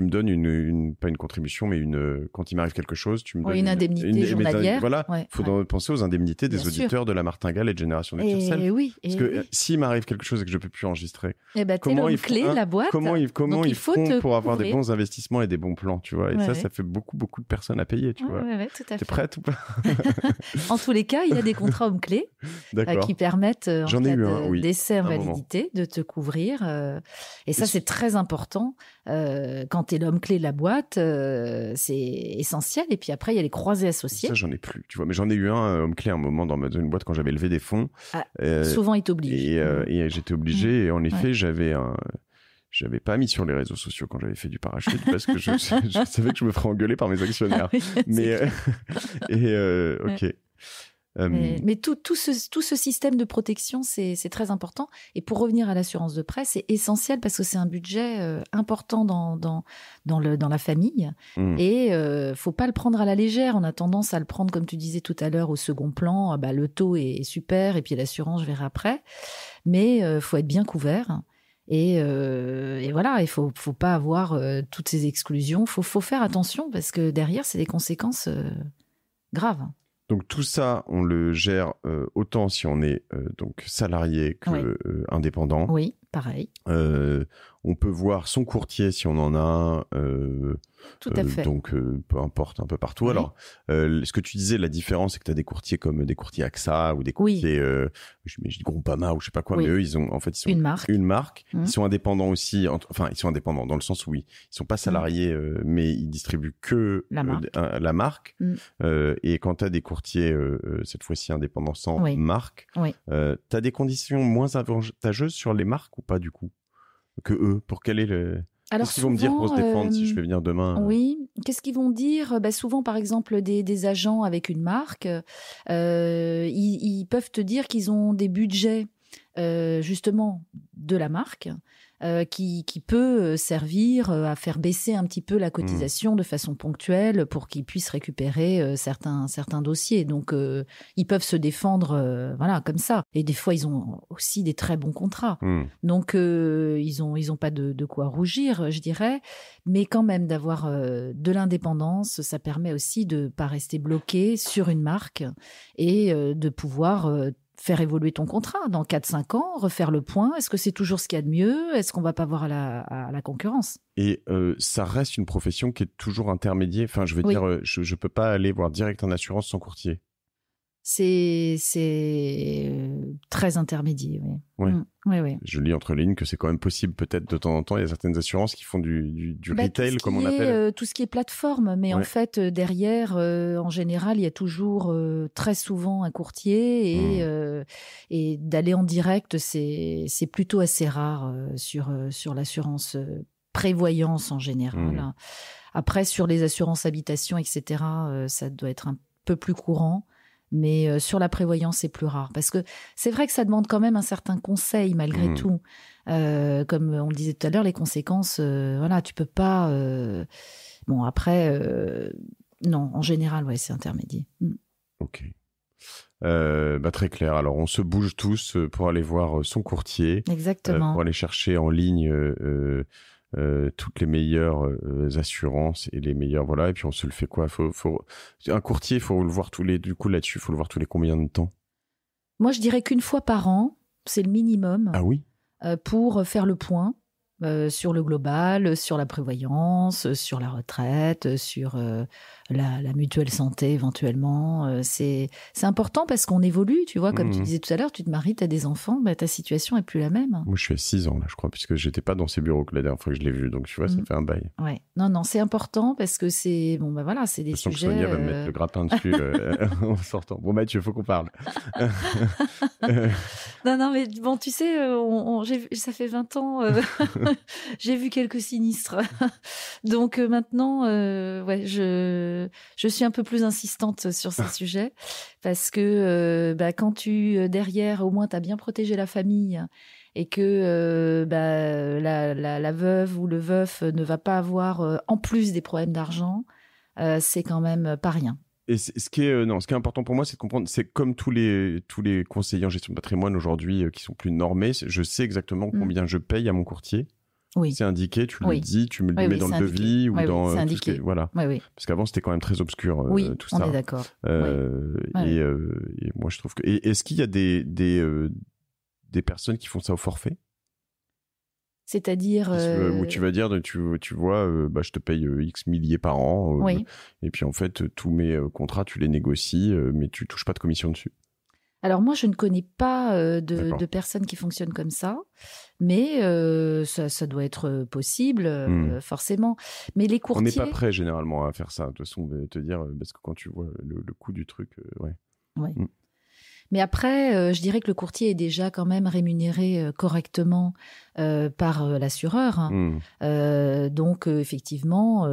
me donnes, pas une contribution, mais quand il m'arrive quelque chose, tu me donnes une indemnité journalière. Voilà, faut penser aux indemnités des auditeurs de la Martingale et de Génération de Tircelles. Parce que s'il m'arrive quelque chose et que je peux plus enregistrer, comment ils font la boîte. Comment ils font pour avoir des bons investissements et des bons plans, tu vois. Et ça fait beaucoup de personnes à payer, tu vois. Tout à fait. T'es prête ou pas? En tous les cas, il y a des contrats hommes-clés. Qui permettent, en cas d'essai invalidité, de te couvrir. Et ça, c'est très important. Quand tu es l'homme clé de la boîte, c'est essentiel. Et puis après, il y a les croisés associés. Ça, j'en ai plus, tu vois. Mais j'en ai eu un homme clé à un moment dans une boîte quand j'avais levé des fonds. Souvent, ils t'obligent. Et j'étais obligé. Et en effet, j'avais pas mis sur les réseaux sociaux quand j'avais fait du parachute parce que je savais que je me ferais engueuler par mes actionnaires. Ok. Mais tout ce système de protection, c'est très important. Et pour revenir à l'assurance de prêt, c'est essentiel parce que c'est un budget important dans la famille. Et faut pas le prendre à la légère. On a tendance à le prendre, comme tu disais tout à l'heure, au second plan. Le taux est super et puis l'assurance, je verrai après. Mais faut être bien couvert. Et voilà, il faut pas avoir toutes ces exclusions. Faut faire attention parce que derrière, c'est des conséquences graves. Donc tout ça, on le gère autant si on est donc salarié que indépendant. Oui, pareil. On peut voir son courtier si on en a un. Tout à fait. Donc peu importe, un peu partout. Oui. Alors, ce que tu disais, la différence, c'est que tu as des courtiers comme des courtiers AXA ou des courtiers, je dis Groupama ou je sais pas quoi, mais eux, ils sont une marque. Ils sont indépendants aussi. Enfin, ils sont indépendants dans le sens où ils sont pas salariés, mais ils distribuent que la marque. Et quand tu as des courtiers, cette fois-ci indépendants sans marque, tu as des conditions moins avantageuses sur les marques ou pas du coup que eux? Pour quel est le... Alors qu'est-ce qu'ils vont me dire pour se défendre si je vais venir demain? Oui, qu'est-ce qu'ils vont dire? Souvent, par exemple, des agents avec une marque, ils peuvent te dire qu'ils ont des budgets justement de la marque qui peut servir à faire baisser un petit peu la cotisation de façon ponctuelle pour qu'ils puissent récupérer certains dossiers. Donc, ils peuvent se défendre voilà, comme ça. Et des fois, ils ont aussi des très bons contrats. Donc, ils ont pas de quoi rougir, je dirais. Mais quand même, d'avoir de l'indépendance, ça permet aussi de pas rester bloqué sur une marque et de pouvoir faire évoluer ton contrat dans 4-5 ans, refaire le point. Est-ce que c'est toujours ce qu'il y a de mieux? Est-ce qu'on va pas voir à la concurrence? Et ça reste une profession qui est toujours intermédiaire. Enfin, je veux dire, je peux pas aller voir direct en assurance sans courtier. C'est très intermédiaire, oui. Ouais. Oui. Je lis entre lignes que c'est quand même possible peut-être de temps en temps. Il y a certaines assurances qui font du retail, comme on appelle. Tout ce qui est plateforme, mais en fait, derrière, en général, il y a toujours très souvent un courtier et d'aller en direct, c'est plutôt assez rare sur l'assurance prévoyance en général. Après, sur les assurances habitation, etc., ça doit être un peu plus courant. Mais sur la prévoyance, c'est plus rare. Parce que c'est vrai que ça demande quand même un certain conseil, malgré tout. Comme on le disait tout à l'heure, les conséquences, voilà, tu peux pas... Bon, après, non, en général, ouais, c'est intermédiaire. Ok. Très clair. Alors, on se bouge tous pour aller voir son courtier. Exactement. Pour aller chercher en ligne... toutes les meilleures assurances et les meilleures voilà, et puis on se le fait quoi, un courtier, faut le voir du coup là-dessus, faut le voir tous les combien de temps? Moi je dirais qu'une fois par an, c'est le minimum. Ah oui. Pour faire le point sur le global, sur la prévoyance, sur la retraite, sur la mutuelle santé éventuellement. C'est important parce qu'on évolue, tu vois, comme tu disais tout à l'heure, tu te maries, tu as des enfants, bah, ta situation est plus la même. Moi, je suis à 6 ans là, je crois, puisque j'étais pas dans ces bureaux que la dernière fois que je l'ai vu, donc tu vois, ça fait un bail. Ouais. Non, c'est important parce que c'est bon, bah voilà, c'est des sujets. Je sens que Sonia va me mettre le grappin dessus en sortant. Bon, Mathieu, faut qu'on parle. Non, mais bon, tu sais, ça fait 20 ans, j'ai vu quelques sinistres. Donc maintenant, ouais, je suis un peu plus insistante sur ces sujets parce que quand derrière, au moins, tu as bien protégé la famille et que la veuve ou le veuf ne va pas avoir, en plus des problèmes d'argent, c'est quand même pas rien. Et ce qui est important pour moi, c'est de comprendre, c'est comme tous les conseillers en gestion de patrimoine aujourd'hui qui sont plus normés, je sais exactement combien je paye à mon courtier. Oui. C'est indiqué, tu le dis, tu me le mets dans le devis ou dans c'est tout indiqué. ce qui est, voilà. Oui. Parce qu'avant c'était quand même très obscur tout ça. On est d'accord. Et moi je trouve que est-ce qu'il y a des personnes qui font ça au forfait? C'est-à-dire où tu vas dire tu vois je te paye X milliers par an et puis en fait tous mes contrats tu les négocies mais tu touches pas de commission dessus. Alors moi je ne connais pas de personnes qui fonctionnent comme ça, mais ça doit être possible forcément. Mais les courtiers, on n'est pas prêt généralement à faire ça, de toute façon, de te dire parce que quand tu vois le coût du truc ouais. Mais après, je dirais que le courtier est déjà quand même rémunéré correctement par l'assureur. Donc, effectivement,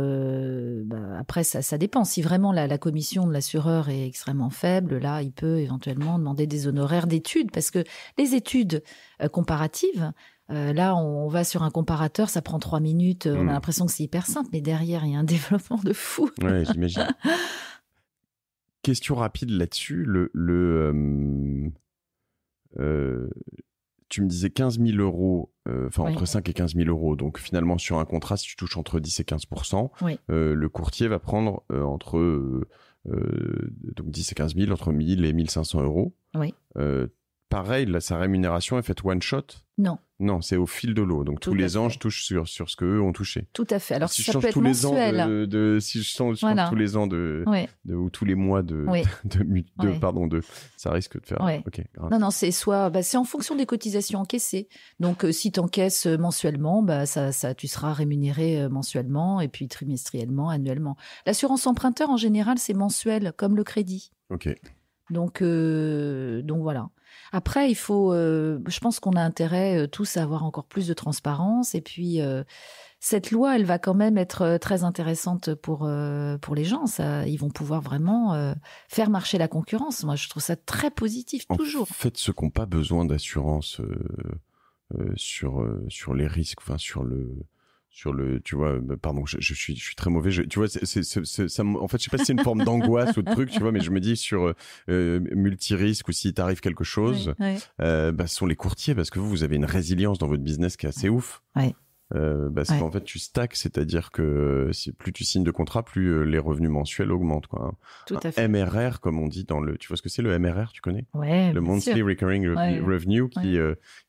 après, ça dépend. Si vraiment la commission de l'assureur est extrêmement faible, là, il peut éventuellement demander des honoraires d'études. Parce que les études comparatives, là, on va sur un comparateur, ça prend 3 minutes. On a l'impression que c'est hyper simple. Mais derrière, il y a un développement de fou. Ouais, j'imagine. Question rapide là-dessus, tu me disais 15 000 euros, entre 5 et 15 000 euros. Donc finalement, sur un contrat, si tu touches entre 10 et 15%, le courtier va prendre entre donc 10 et 15 000, entre 1 000 et 1 500 euros. Oui. Pareil, là, sa rémunération est faite one shot? Non, c'est au fil de l'eau. Donc tous les ans, je touche sur ce qu'eux ont touché. Tout à fait. Alors si ça je change peut être tous les ans si je change tous les ans ou tous les mois ça risque de faire. Ok. Non, c'est c'est en fonction des cotisations encaissées. Donc si tu encaisses mensuellement, ça tu seras rémunéré mensuellement et puis trimestriellement, annuellement. L'assurance emprunteur en général c'est mensuel comme le crédit. Ok. Donc voilà. Après, il faut, je pense qu'on a intérêt tous à avoir encore plus de transparence. Et puis, cette loi, elle va quand même être très intéressante pour les gens. Ça, ils vont pouvoir vraiment faire marcher la concurrence. Moi, je trouve ça très positif, toujours. En fait, ceux qui n'ont pas besoin d'assurance sur les risques, enfin sur le tu vois, pardon, je suis très mauvais, tu vois, ça en fait je sais pas si c'est une forme d'angoisse ou de truc, tu vois, mais je me dis sur multirisque, ou si t'arrive quelque chose, ce sont les courtiers, parce que vous avez une résilience dans votre business qui est assez ouf. Parce qu'en fait tu stacks, c'est-à-dire que plus tu signes de contrats, plus les revenus mensuels augmentent, quoi. Tout à fait. MRR, comme on dit tu vois ce que c'est le MRR, tu connais? Ouais, le Monthly Recurring Revenue qui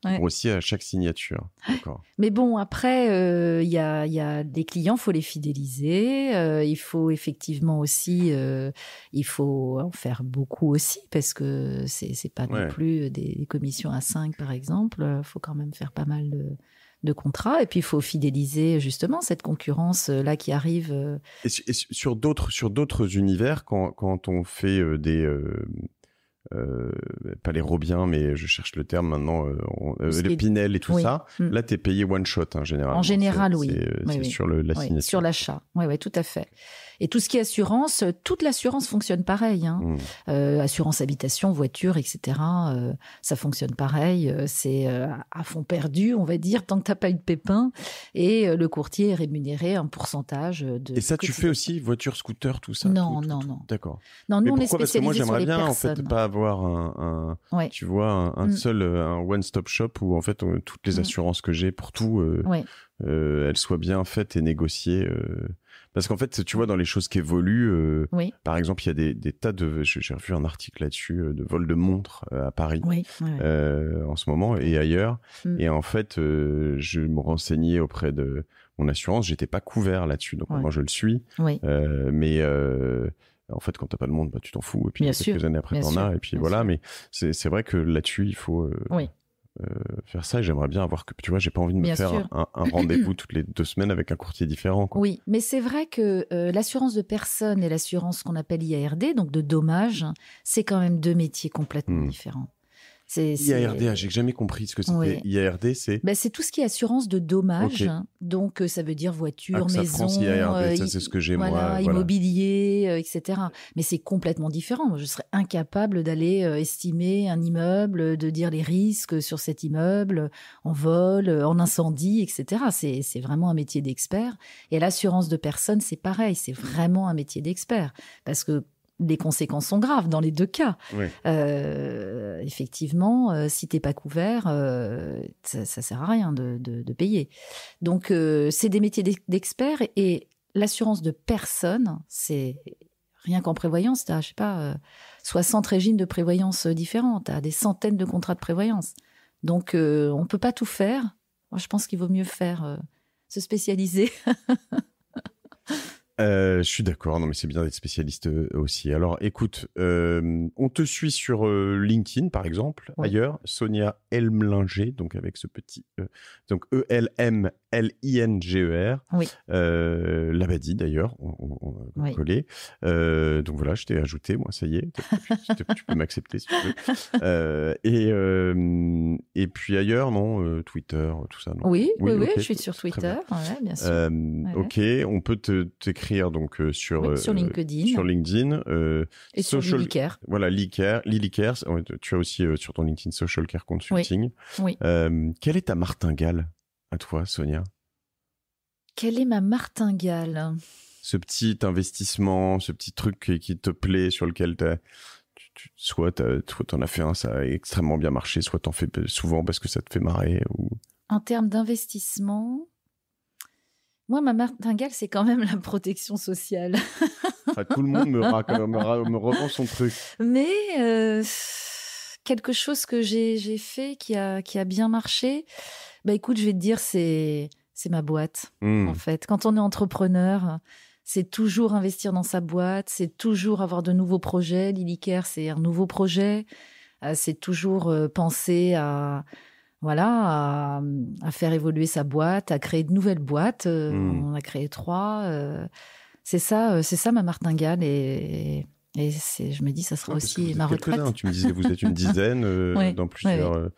grossit à chaque signature. D'accord. Mais bon, après, il y a des clients, faut les fidéliser. Il faut effectivement aussi, il faut en faire beaucoup aussi, parce que c'est pas non plus des commissions à 5, par exemple. Il faut quand même faire pas mal de contrats, et puis il faut fidéliser justement cette concurrence là qui arrive. Et sur d'autres univers, quand on fait pas les Robiens, mais je cherche le terme maintenant, les Pinel et tout ça, là t'es payé one shot, hein, généralement. En général, oui. C'est sur la signature. Sur l'achat, oui, tout à fait. Et tout ce qui est assurance, toute l'assurance fonctionne pareil. Hein. Assurance habitation, voiture, etc. Ça fonctionne pareil. C'est à fond perdu, on va dire, tant que t'as pas eu de pépin. Et le courtier est rémunéré un pourcentage de. Et ça, tu fais aussi voiture, scooter, tout ça? Non. D'accord. Non, nous, on est spécialisés sur les personnes. Moi, j'aimerais bien, en fait, pas avoir tu vois, un seul, un one-stop shop où, en fait, toutes les assurances que j'ai pour tout, elles soient bien faites et négociées. Parce qu'en fait, tu vois, dans les choses qui évoluent, par exemple, il y a des tas de... J'ai revu un article là-dessus, de vol de montres à Paris, en ce moment, et ailleurs. Et en fait, je me renseignais auprès de mon assurance, j'étais pas couvert là-dessus, donc moi je le suis. Mais en fait, quand t'as pas de monde, tu t'en fous, et puis quelques années après t'en as, et puis voilà. Mais c'est vrai que là-dessus, il faut... faire ça, et j'aimerais bien avoir que, tu vois, j'ai pas envie de me faire un rendez-vous toutes les 2 semaines avec un courtier différent, quoi. Oui, mais c'est vrai que l'assurance de personnes et l'assurance qu'on appelle IARD, donc de dommages, c'est quand même 2 métiers complètement différents. IARD, j'ai jamais compris ce que c'était. IARD, c'est... c'est tout ce qui est assurance de dommages. Donc, ça veut dire voiture, maison, France, IARD, ça c'est ce que j'ai moi. Immobilier, etc. Mais c'est complètement différent. Moi, je serais incapable d'aller estimer un immeuble, de dire les risques sur cet immeuble, en vol, en incendie, etc. C'est vraiment un métier d'expert. Et l'assurance de personnes, c'est pareil. C'est vraiment un métier d'expert. Parce que les conséquences sont graves dans les 2 cas. Effectivement, si t'es pas couvert, ça sert à rien de payer. Donc, c'est des métiers d'experts, et l'assurance de personnes, c'est rien qu'en prévoyance, t'as, je sais pas, 60 régimes de prévoyance différents, t'as des centaines de contrats de prévoyance. Donc, on peut pas tout faire. Moi, je pense qu'il vaut mieux se spécialiser. Je suis d'accord, non mais c'est bien d'être spécialiste aussi. Alors écoute, on te suit sur LinkedIn par exemple, ailleurs, Sonia Elmlinger, donc avec ce petit donc ELMLINGER, Labadie d'ailleurs, on a collé. Donc voilà, je t'ai ajouté, moi ça y est, tu peux m'accepter si tu veux. Et puis ailleurs, non, Twitter, tout ça, non? Oui, okay, je suis sur Twitter, bien sûr. Ok, on peut t'écrire donc sur LinkedIn, et sur Lilycare. Voilà, Lilycare. Tu as aussi sur ton LinkedIn Social Care Consulting. Oui. Quelle est ta martingale à toi, Sonia? Quelle est ma martingale? Ce petit investissement, ce petit truc qui te plaît, sur lequel soit t'en as fait un, ça a extrêmement bien marché, soit t'en fais souvent parce que ça te fait marrer. En termes d'investissement, moi, ma martingale, c'est quand même la protection sociale. Enfin, tout le monde me revend son truc. Mais quelque chose que j'ai fait qui a bien marché, écoute, je vais te dire, c'est ma boîte, en fait. Quand on est entrepreneur, c'est toujours investir dans sa boîte, c'est toujours avoir de nouveaux projets. Lilycare, c'est un nouveau projet. C'est toujours penser à faire évoluer sa boîte, à créer de nouvelles boîtes. On a créé 3. C'est ça ma martingale. Et Et je me dis, ça sera aussi ma retraite. Tu me disais, vous êtes une dizaine dans plusieurs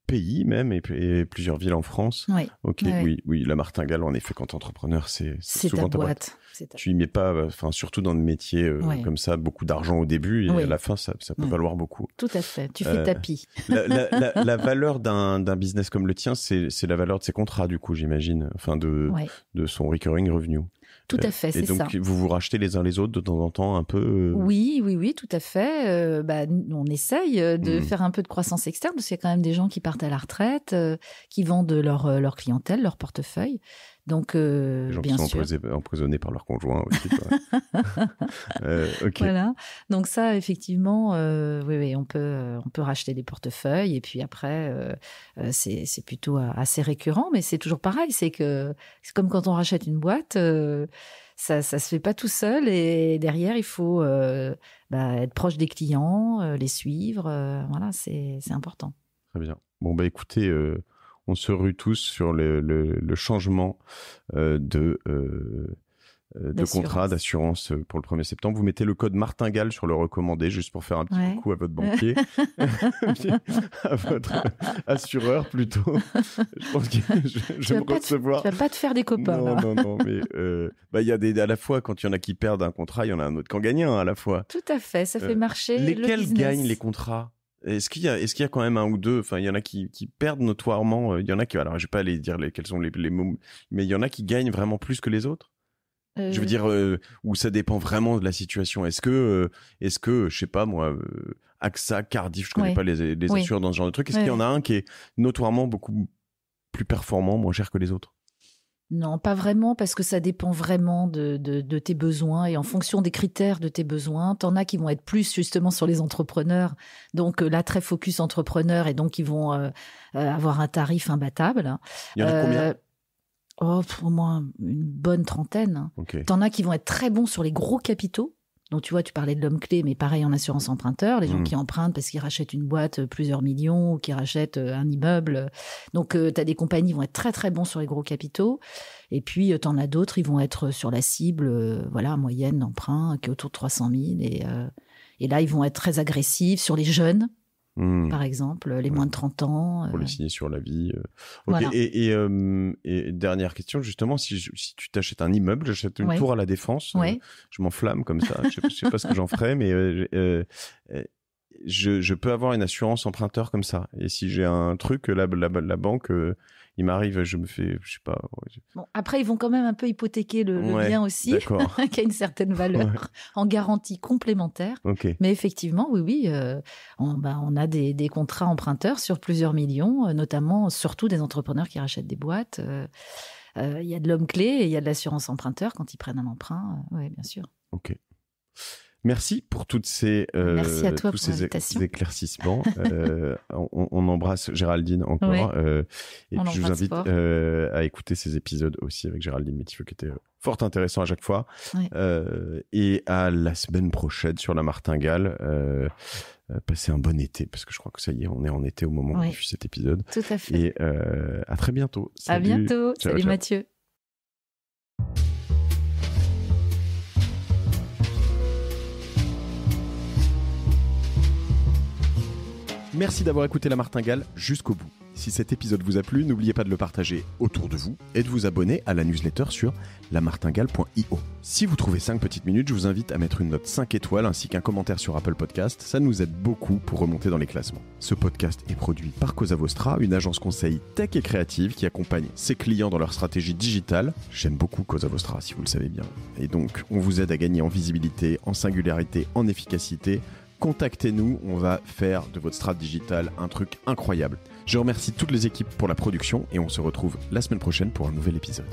pays même et plusieurs villes en France. Oui. Ok, oui, la martingale, en effet, quand t'es entrepreneur, c'est souvent ta boîte. Tu y mets pas, surtout dans des métiers comme ça, beaucoup d'argent au début et à la fin, ça peut valoir beaucoup. Tout à fait. Tu fais tapis. La valeur d'un business comme le tien, c'est la valeur de ses contrats, du coup, j'imagine, de son recurring revenue. Tout à fait, c'est ça. Et donc, vous vous rachetez les uns les autres de temps en temps un peu Oui, tout à fait. On essaye de faire un peu de croissance externe parce qu'il y a quand même des gens qui partent à la retraite, qui vendent leur clientèle, leur portefeuille. Donc, les gens bien qui sûr. sont empoisonnés par leur conjoint aussi. Okay. Voilà. Donc ça, effectivement, oui, on peut racheter des portefeuilles et puis après, c'est plutôt assez récurrent, mais c'est toujours pareil. C'est comme quand on rachète une boîte, ça se fait pas tout seul et derrière, il faut être proche des clients, les suivre. Voilà, c'est important. Très bien. Bon, écoutez, on se rue tous sur le changement de contrat d'assurance pour le 1er septembre. Vous mettez le code martingale sur le recommandé, juste pour faire un petit coucou à votre banquier, à votre assureur plutôt. Je pense que je vais me recevoir. Tu vas pas te faire des copains. Non, mais il y a à la fois, quand il y en a qui perdent un contrat, il y en a un autre qui en gagne un à la fois. Tout à fait, ça fait marcher lesquels le business. Gagnent les contrats? Est-ce qu'il y a quand même un ou deux, il y en a qui perdent notoirement, il y en a qui, alors je vais pas aller dire quels sont les mots, mais il y en a qui gagnent vraiment plus que les autres? Je veux dire, où ça dépend vraiment de la situation. Est-ce que je sais pas moi, AXA, Cardiff, je connais pas les assureurs dans ce genre de truc. Est-ce qu'il y en a un qui est notoirement beaucoup plus performant, moins cher que les autres? Non, pas vraiment, parce que ça dépend vraiment de tes besoins et en fonction des critères de tes besoins. T'en as qui vont être plus justement sur les entrepreneurs, donc là très focus entrepreneur et donc ils vont avoir un tarif imbattable. Il y en a combien? Pour moi, une bonne trentaine. Okay. T'en as qui vont être très bons sur les gros capitaux. Donc, tu vois, tu parlais de l'homme clé, mais pareil en assurance emprunteur, les gens qui empruntent parce qu'ils rachètent une boîte plusieurs millions ou qui rachètent un immeuble. Donc, tu as des compagnies qui vont être très, très bons sur les gros capitaux. Et puis, tu en as d'autres, ils vont être sur la cible, moyenne d'emprunt, qui est autour de 300 000. Et là, ils vont être très agressifs sur les jeunes. Par exemple, les moins de 30 ans. Pour les signer sur la vie. Voilà. Et dernière question, justement, si tu t'achètes un immeuble, j'achète une tour à la Défense, je m'enflamme comme ça, je sais pas ce que j'en ferai, mais je peux avoir une assurance emprunteur comme ça. Et si j'ai un truc, la banque, il m'arrive, je me fais, je sais pas. Bon, après, ils vont quand même un peu hypothéquer le bien aussi, qui a une certaine valeur, en garantie complémentaire. Okay. Mais effectivement, oui, on a des contrats emprunteurs sur plusieurs millions, notamment, surtout des entrepreneurs qui rachètent des boîtes. Il y a de l'homme clé et il y a de l'assurance emprunteur quand ils prennent un emprunt. Oui, bien sûr. Ok. Merci pour Merci à toi tous ces éclaircissements. On embrasse Géraldine encore. Et puis je vous invite à écouter ces épisodes aussi avec Géraldine Métifeux qui était fort intéressant à chaque fois. Et à la semaine prochaine sur la martingale. Passez un bon été parce que je crois que ça y est, on est en été au moment où on fait cet épisode. Tout à fait. Et à très bientôt. Salut. À bientôt. Salut Mathieu. Merci d'avoir écouté La Martingale jusqu'au bout. Si cet épisode vous a plu, n'oubliez pas de le partager autour de vous et de vous abonner à la newsletter sur lamartingale.io. Si vous trouvez 5 petites minutes, je vous invite à mettre une note 5 étoiles ainsi qu'un commentaire sur Apple Podcast. Ça nous aide beaucoup pour remonter dans les classements. Ce podcast est produit par Cosa Vostra, une agence conseil tech et créative qui accompagne ses clients dans leur stratégie digitale. J'aime beaucoup Cosa Vostra, si vous le savez bien. Et donc, on vous aide à gagner en visibilité, en singularité, en efficacité. Contactez-nous, on va faire de votre strat digital un truc incroyable. Je remercie toutes les équipes pour la production et on se retrouve la semaine prochaine pour un nouvel épisode.